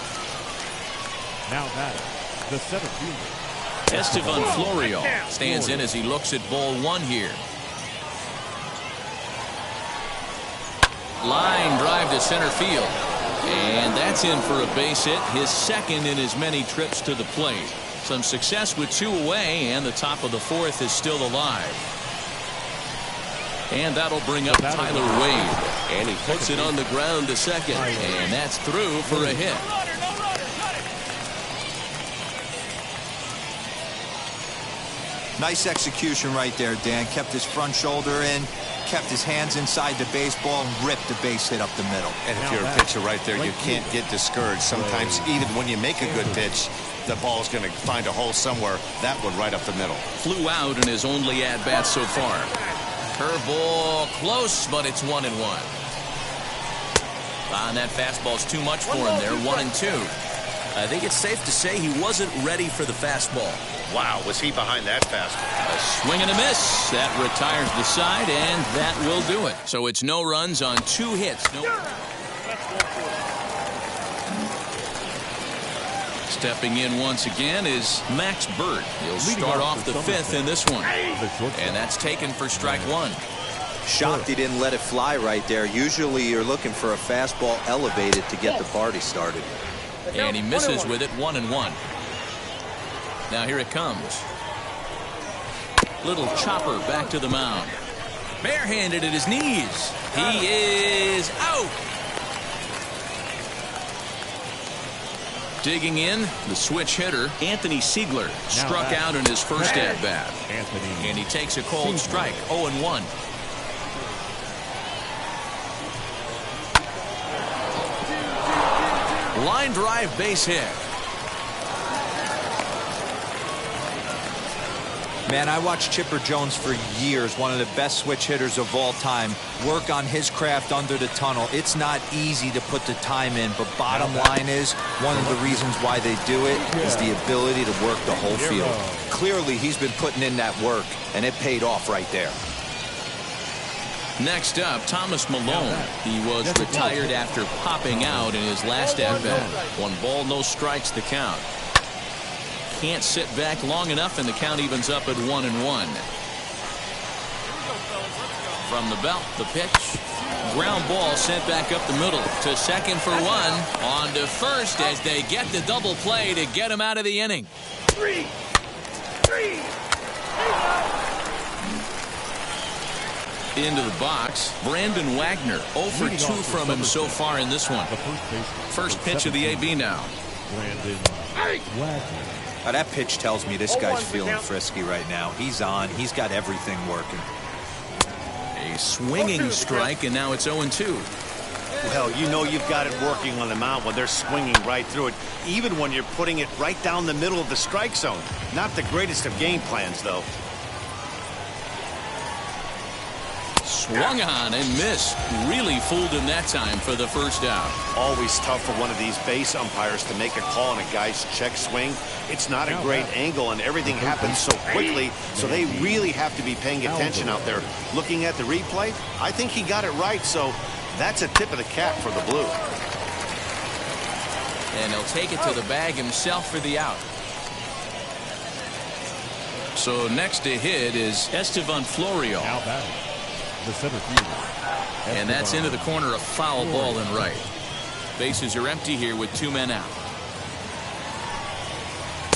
Now batting, the center fielder. Estevan Florial stands in as he looks at ball 1 here. Line drive to center field. And that's in for a base hit, his second in as many trips to the plate. Some success with 2 away, and the top of the fourth is still alive. And that'll bring up Tyler Wade. And he puts it on the ground to second. And that's through for a hit. Nice execution right there, Dan. Kept his front shoulder in, kept his hands inside the baseball, and ripped the base hit up the middle. And if you're a pitcher right there, you can't get discouraged. Sometimes even when you make a good pitch, the ball's going to find a hole somewhere. That one right up the middle. Flew out in his only at-bat so far. Curveball close, but it's 1-1. And that fastball's too much for him there. 1-2. I think it's safe to say he wasn't ready for the fastball. Wow, was he behind that fastball? A swing and a miss. That retires the side, and that will do it. So it's no runs on 2 hits. Stepping in once again is Max Burt. He'll start off the 5th in this one. And that's taken for strike 1. Shocked he didn't let it fly right there. Usually you're looking for a fastball elevated to get the party started. And he misses with it. 1-1. Now here it comes. Little chopper back to the mound. Barehanded at his knees. He is out. Digging in, the switch hitter, Anthony Siegler, struck out in his first at-bat. And he takes a cold strike. 0-1. Line drive base hit. Man, I watched Chipper Jones for years, one of the best switch hitters of all time, work on his craft under the tunnel. It's not easy to put the time in, but bottom line is, one of the reasons why they do it is the ability to work the whole field. Clearly, he's been putting in that work, and it paid off right there. Next up, Thomas Malone. He was retired after popping out in his last at-bat. 1 ball, no strikes, the count. Can't sit back long enough, and the count evens up at 1-1. From the belt, the pitch. Ground ball sent back up the middle to second for 1. On to first as they get the double play to get him out of the inning. 3. Into the box, Brandon Wagner. 0 for 2 from him so far in this one. First pitch of the AB now. Brandon Wagner. That pitch tells me this guy's feeling frisky right now. He's on. He's got everything working. A swinging strike, and now it's 0-2. Well, you know you've got it working on the mound when they're swinging right through it, even when you're putting it right down the middle of the strike zone. Not the greatest of game plans, though. Swung on and missed. Really fooled him that time for the first out. Always tough for one of these base umpires to make a call on a guy's check swing. It's not a great angle, and everything happens so quickly, so they really have to be paying attention out there. Looking at the replay, I think he got it right, so that's a tip of the cap for the Blue. And he'll take it to the bag himself for the out. So next to hit is Estevan Florio. Now batting, the center fielder. And that's into the corner, a foul ball in right. Bases are empty here with 2 men out.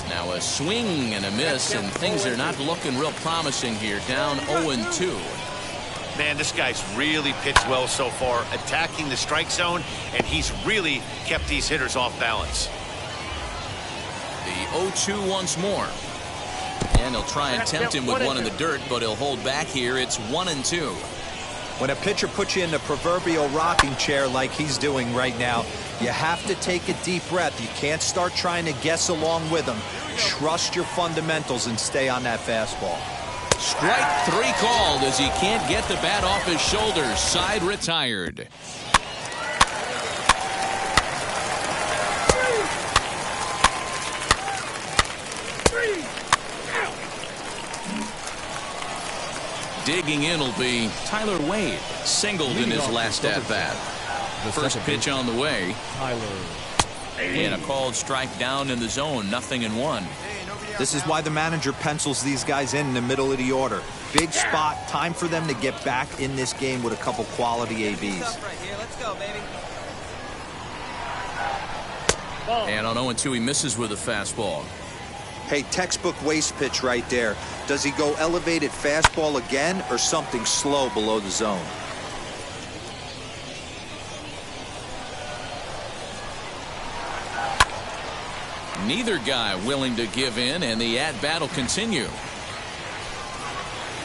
Now a swing and a miss, and things are not looking real promising here. Down 0-2. Man, this guy's really pitched well so far, attacking the strike zone, and he's really kept these hitters off balance. The 0-2 once more. And he'll try and tempt him with one in the dirt, but he'll hold back here. It's 1-2. When a pitcher puts you in the proverbial rocking chair like he's doing right now, you have to take a deep breath. You can't start trying to guess along with him. Trust your fundamentals and stay on that fastball. Strike 3 called as he can't get the bat off his shoulders. Side retired. Digging in will be Tyler Wade. Singled in his last at-bat. First pitch on the way. And a called strike down in the zone. 0-1. This is why the manager pencils these guys in the middle of the order. Big spot. Time for them to get back in this game with a couple quality ABs. Let's go, baby. And on 0-2, he misses with a fastball. Hey, textbook waste pitch right there. Does he go elevated fastball again or something slow below the zone? Neither guy willing to give in, and the at-bat will continue.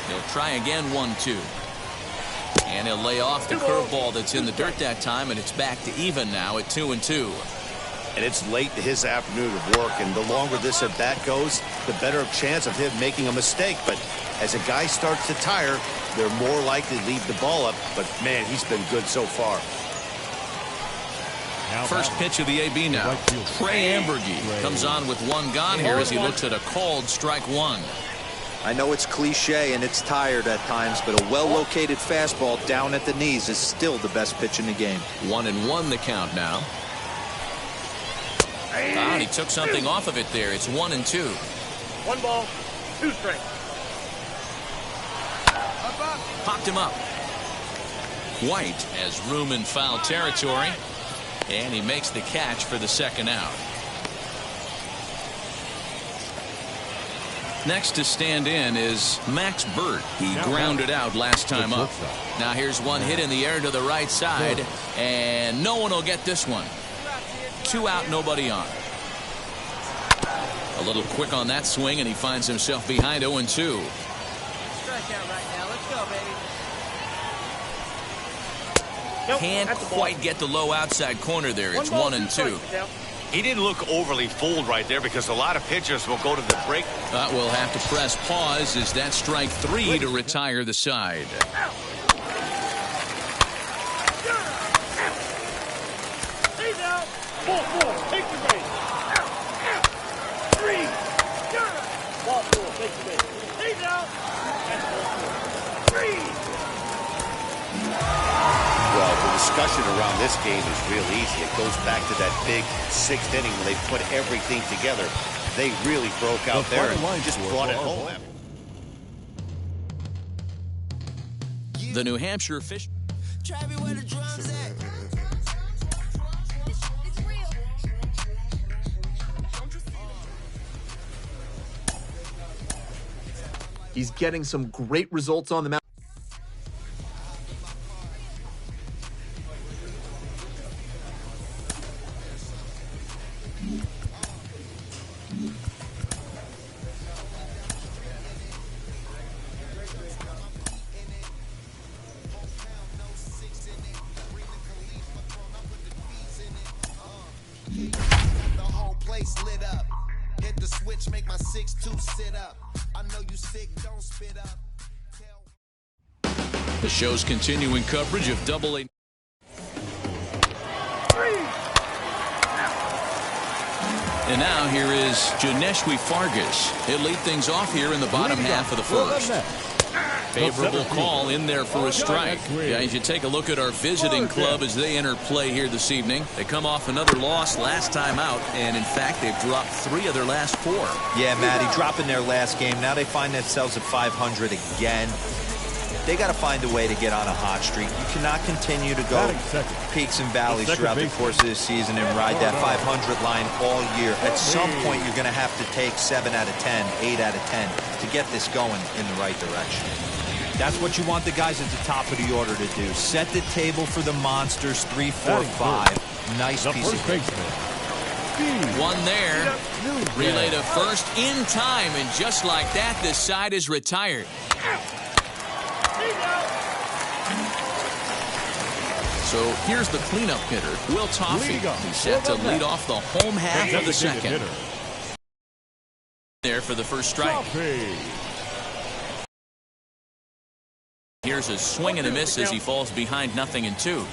He'll try again, 1-2. And he'll lay off the curveball that's in the dirt that time, and it's back to even now at 2-2. And it's late in his afternoon of work, and the longer this at-bat goes, the better chance of him making a mistake. But as a guy starts to tire, they're more likely to leave the ball up. But, man, he's been good so far. First pitch of the AB now. Trey Amberge comes on with 1 gone here as he looks at a called strike 1. I know it's cliche and it's tired at times, but a well-located fastball down at the knees is still the best pitch in the game. 1-1 the count now. And he took something off of it there. It's 1-2. 1 ball, 2 strikes. Popped him up. White has room in foul territory. And he makes the catch for the second out. Next to stand in is Max Burt. He grounded out last time up. Now here's one hit in the air to the right side. And no one will get this one. 2 out, nobody on. A little quick on that swing, and he finds himself behind 0-2. Strikeout right now. Let's go, baby. Can't quite get the low outside corner there. It's 1-2. He didn't look overly fooled right there because a lot of pitchers will go to the break. We'll have to press pause as that strike 3 to retire the side. He's out. 4-4. Take the base. 3. Ball 4. Take the base. He's out. 3. Well, the discussion around this game is real easy. It goes back to that big 6th inning when they put everything together. They really broke out there and just brought it home. The New Hampshire fish. He's getting some great results on the mound. The show's continuing coverage of Double-A. And now here is Janeshwi Fargas. He'll lead things off here in the bottom half of the first. Favorable call in there for a strike. Yeah, you should take a look at our visiting club as they enter play here this evening. They come off another loss last time out, and in fact, they've dropped 3 of their last 4. Yeah, Matty, dropping their last game. Now they find themselves at 500 again. They got to find a way to get on a hot streak. You cannot continue to go peaks and valleys throughout the course of the season and ride that 500 line all year. At some point, you're going to have to take 7 out of 10, 8 out of 10 to get this going in the right direction. That's what you want the guys at the top of the order to do. Set the table for the monsters, 3, 4, 5. Nice piece of paper. One there. Relay to first in time, and just like that, this side is retired. So here's the cleanup hitter, Will Toffey. He's set to lead off the home half of the second. There for the first strike. Here's a swing and a miss as he falls behind 0-2.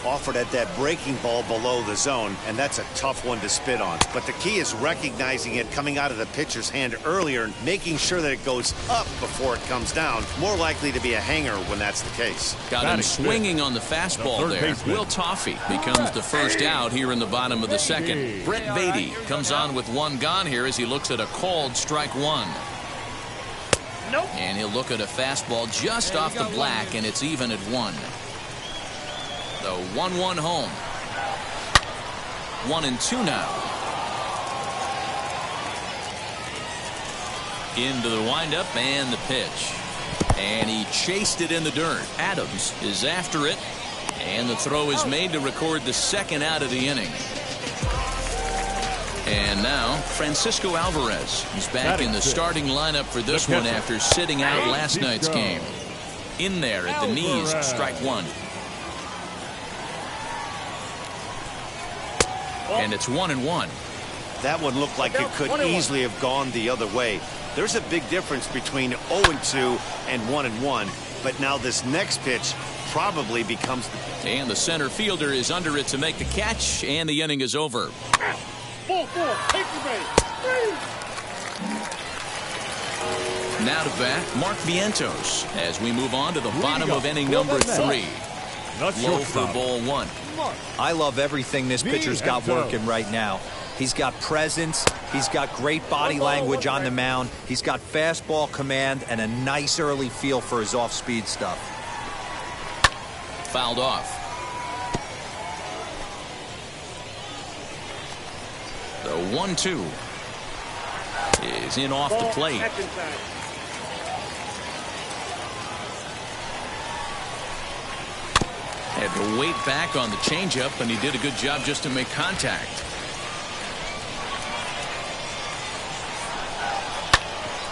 Offered at that breaking ball below the zone, and that's a tough one to spit on. But the key is recognizing it coming out of the pitcher's hand earlier and making sure that it goes up before it comes down. More likely to be a hanger when that's the case. Got him swinging on the fastball there. Will Toffey becomes the first out here in the bottom of the second. Brett Beatty comes on with 1 gone here as he looks at a called strike 1. And he'll look at a fastball just off the black, and it's even at 1. The 1-1 home. 1-2 now. Into the windup and the pitch. And he chased it in the dirt. Adams is after it. And the throw is made to record the second out of the inning. And now Francisco Alvarez is back in the starting lineup for this one after sitting out last night's game. In there at the knees, strike 1. And it's 1-1. That one looked like it could easily have gone the other way. There's a big difference between 0-2 and 1-1. But now this next pitch probably becomes and the center fielder is under it to make the catch, and the inning is over. Ball 4, take the base. Now to bat, Mark Vientos as we move on to the bottom of inning number 3. Low for ball 1. I love everything this pitcher's got working right now. He's got presence. He's got great body language on the mound. He's got fastball command and a nice early feel for his off-speed stuff. Fouled off. The 1-2 is in off the plate. Had to wait back on the changeup, and he did a good job just to make contact.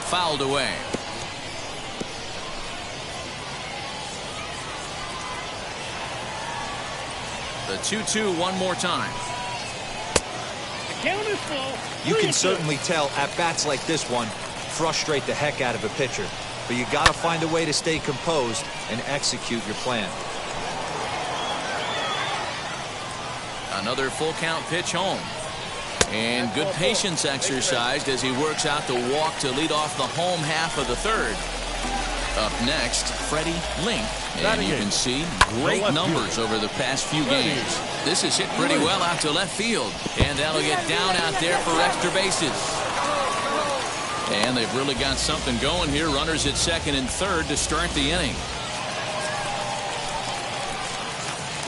Fouled away. The 2-2 one more time. The count is full. You can certainly tell at bats like this one frustrate the heck out of a pitcher, but you got to find a way to stay composed and execute your plan. Another full count pitch home. And good patience exercised as he works out the walk to lead off the home half of the third. Up next, Freddie Link. And you can see great numbers over the past few games. This is hit pretty well out to left field. And that'll get down out there for extra bases. And they've really got something going here. Runners at second and third to start the inning.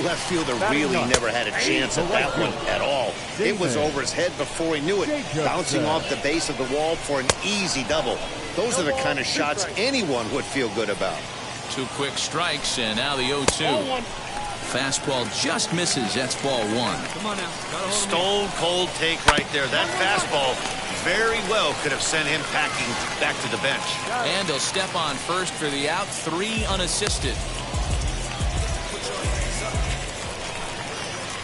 Left fielder really never had a chance at that one at all. It was over his head before he knew it, bouncing off the base of the wall for an easy double. Those are the kind of shots anyone would feel good about. 2 quick strikes, and now the 0-2. Fastball just misses. That's ball 1. Come on now. Stone cold take right there. That fastball very well could have sent him packing back to the bench. And he'll step on first for the out. 3 unassisted.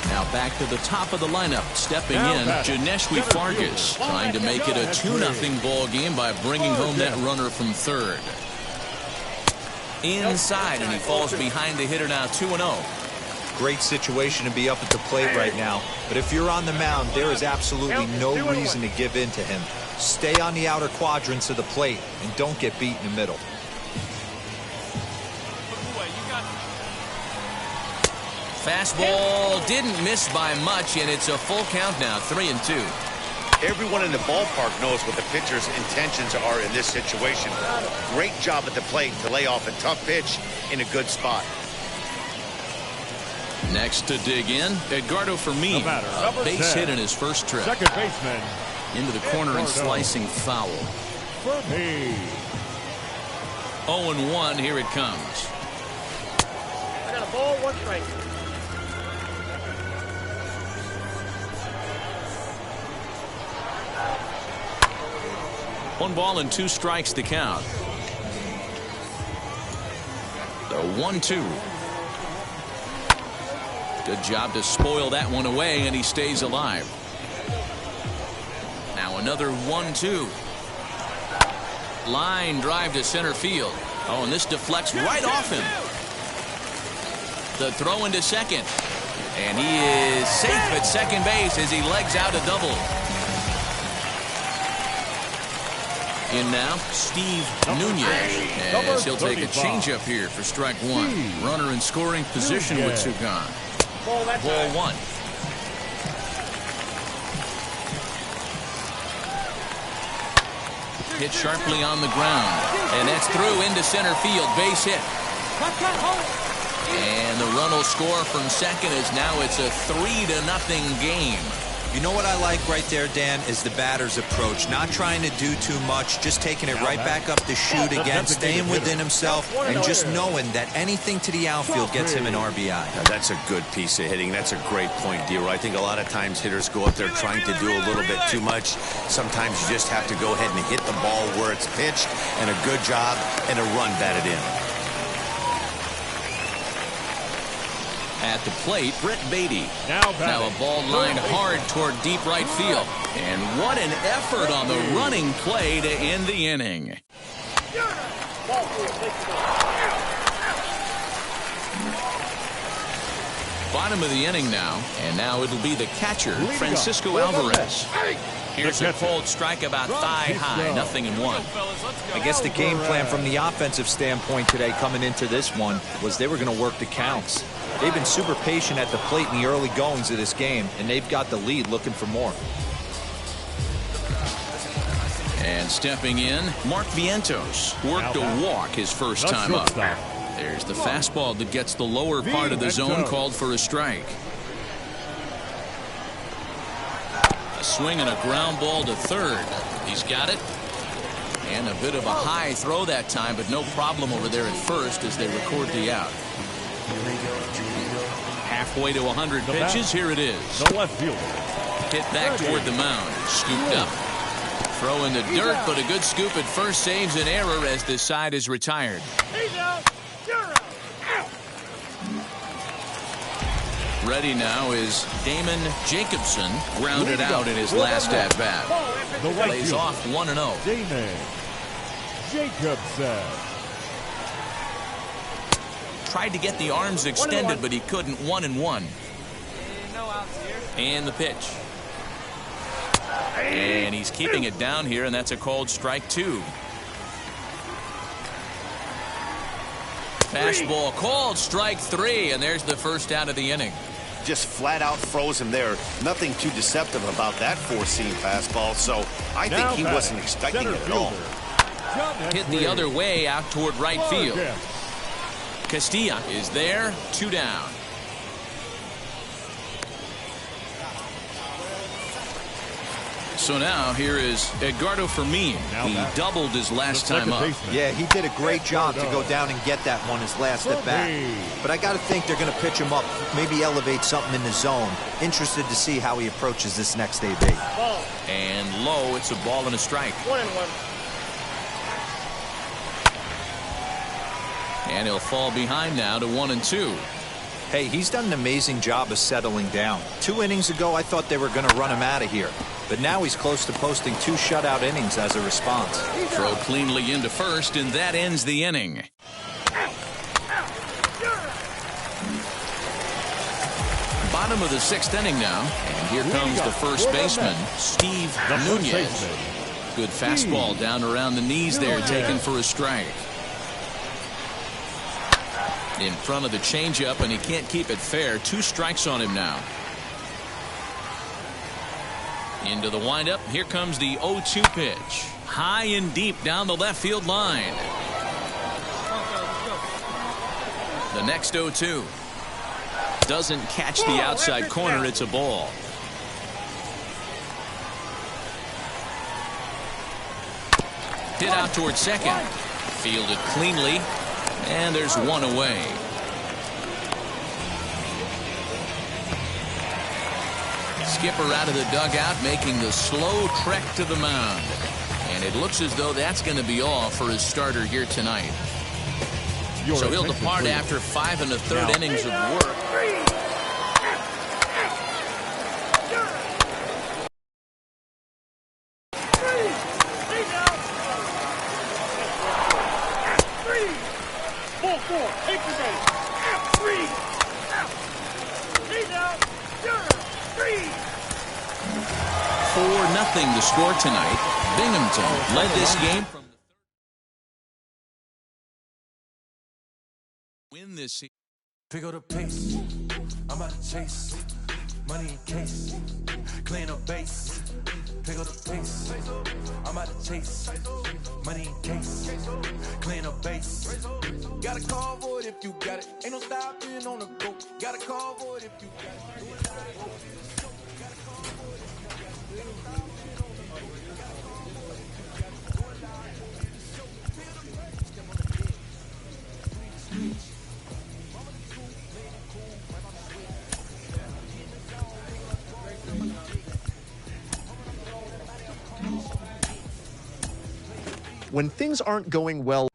Now back to the top of the lineup. Stepping in, Janeshwi Fargas, trying to make it a 2-0 ball game by bringing home that runner from third. Inside, and he falls behind the hitter now, 2-0. Great situation to be up at the plate right now. But if you're on the mound, there is absolutely no reason to give in to him. Stay on the outer quadrants of the plate and don't get beat in the middle. Fastball didn't miss by much, and it's a full count now, 3-2. Everyone in the ballpark knows what the pitcher's intentions are in this situation. Great job at the plate to lay off a tough pitch in a good spot. Next to dig in, Edgardo Fermin, a base hit in his first trip. Second baseman. Into the corner and slicing foul. Fermin. 0-1, here it comes. I got a ball, 1 strike. One ball and 2 strikes to count. The 1-2. Good job to spoil that one away, and he stays alive. Now another 1-2. Line drive to center field. Oh, and this deflects right off him. The throw into second. And he is safe at second base as he legs out a double. In now, Steve Nunez, as he'll take a changeup here for strike 1. Runner in scoring position with two gone. Ball 1. Hit sharply on the ground, and that's through into center field. Base hit. And the run will score from second as now it's a 3-0 game. You know what I like right there, Dan, is the batter's approach. Not trying to do too much, just taking it right back up to shoot again, staying within himself, and just knowing that anything to the outfield gets him an RBI. Now, that's a good piece of hitting. That's a great point, Dero. I think a lot of times hitters go up there trying to do a little bit too much. Sometimes you just have to go ahead and hit the ball where it's pitched, and a good job and a run batted in. At the plate, Brett Beatty. Now a ball lined hard toward deep right field. And what an effort on the running play to end the inning. Bottom of the inning now. And now it'll be the catcher, Francisco Alvarez. Here's a cold strike about thigh high, 0-1. I guess the game plan from the offensive standpoint today coming into this one was they were going to work the counts. They've been super patient at the plate in the early goings of this game, and they've got the lead looking for more. And stepping in, Mark Vientos worked a walk his first time up. There's the fastball that gets the lower part of the zone called for a strike. A swing and a ground ball to third. He's got it. And a bit of a high throw that time, but no problem over there at first as they record the out. Halfway to 100 pitches, here it is. The left fielder. Hit back toward the mound. Scooped up. Throw in the dirt, but a good scoop at first saves an error as this side is retired. He's out. You're out. Ready now is Damon Jacobson, grounded out in his last at-bat. Plays off 1-0. Damon Jacobson. Tried to get the arms extended, but he couldn't. 1-1. And the pitch. And he's keeping it down here, and that's a called strike 2. Fastball called strike 3, and there's the first out of the inning. Just flat out froze him there. Nothing too deceptive about that four-seam fastball, so I think he wasn't expecting it at all. Hit the other way out toward right field. Castilla is there, 2 down. So now here is Edgardo Fermin. He doubled his last time up. Yeah, he did a great job to go down and get that one his last at bat. But I got to think they're going to pitch him up, maybe elevate something in the zone. Interested to see how he approaches this next AB. Ball. And low, it's a ball and a strike. 1-1. And he'll fall behind now to 1-2. Hey, he's done an amazing job of settling down. 2 innings ago, I thought they were going to run him out of here. But now he's close to posting 2 shutout innings as a response. Throw cleanly into first, and that ends the inning. Bottom of the 6th inning now. And here comes the first baseman, Steve Nunez. Good fastball down around the knees there, taken for a strike. In front of the changeup, and he can't keep it fair. 2 strikes on him now. Into the windup. Here comes the 0-2 pitch. High and deep down the left field line. The next 0-2. Doesn't catch the outside corner. It's a ball. Hit out towards second. Fielded cleanly. And there's 1 away. Skipper out of the dugout, making the slow trek to the mound. And it looks as though that's going to be all for his starter here tonight. So he'll depart after 5 1/3 innings of work. The score tonight. Binghamton led this game from the win this season. Pick up the pace. I'm about to chase money in case. Clean up base. Pick up the pace. I'm about to chase money in case. Clean up base. Got a call for it if you got it. Ain't no stopping on the go. Got a call for it if you got it. When things aren't going well,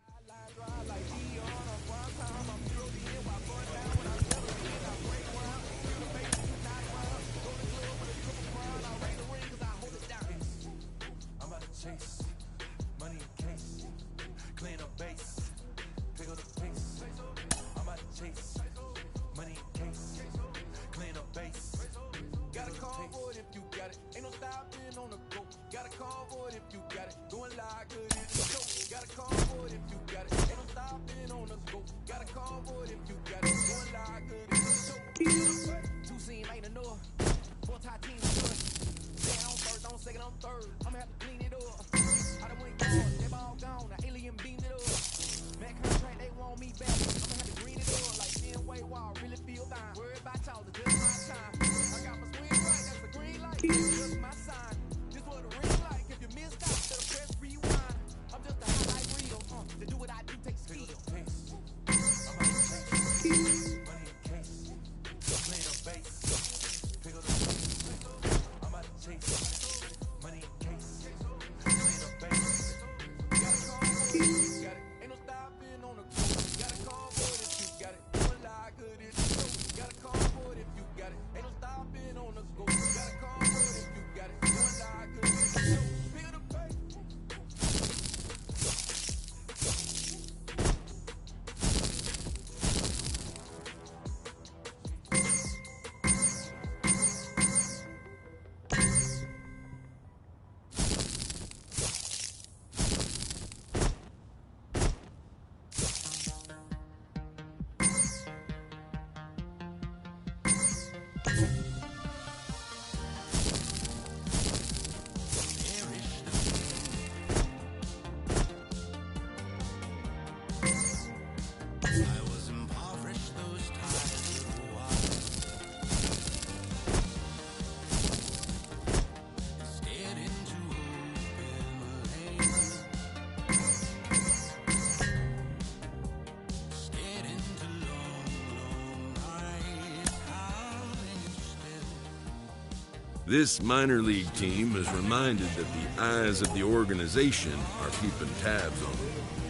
This minor league team is reminded that the eyes of the organization are keeping tabs on them.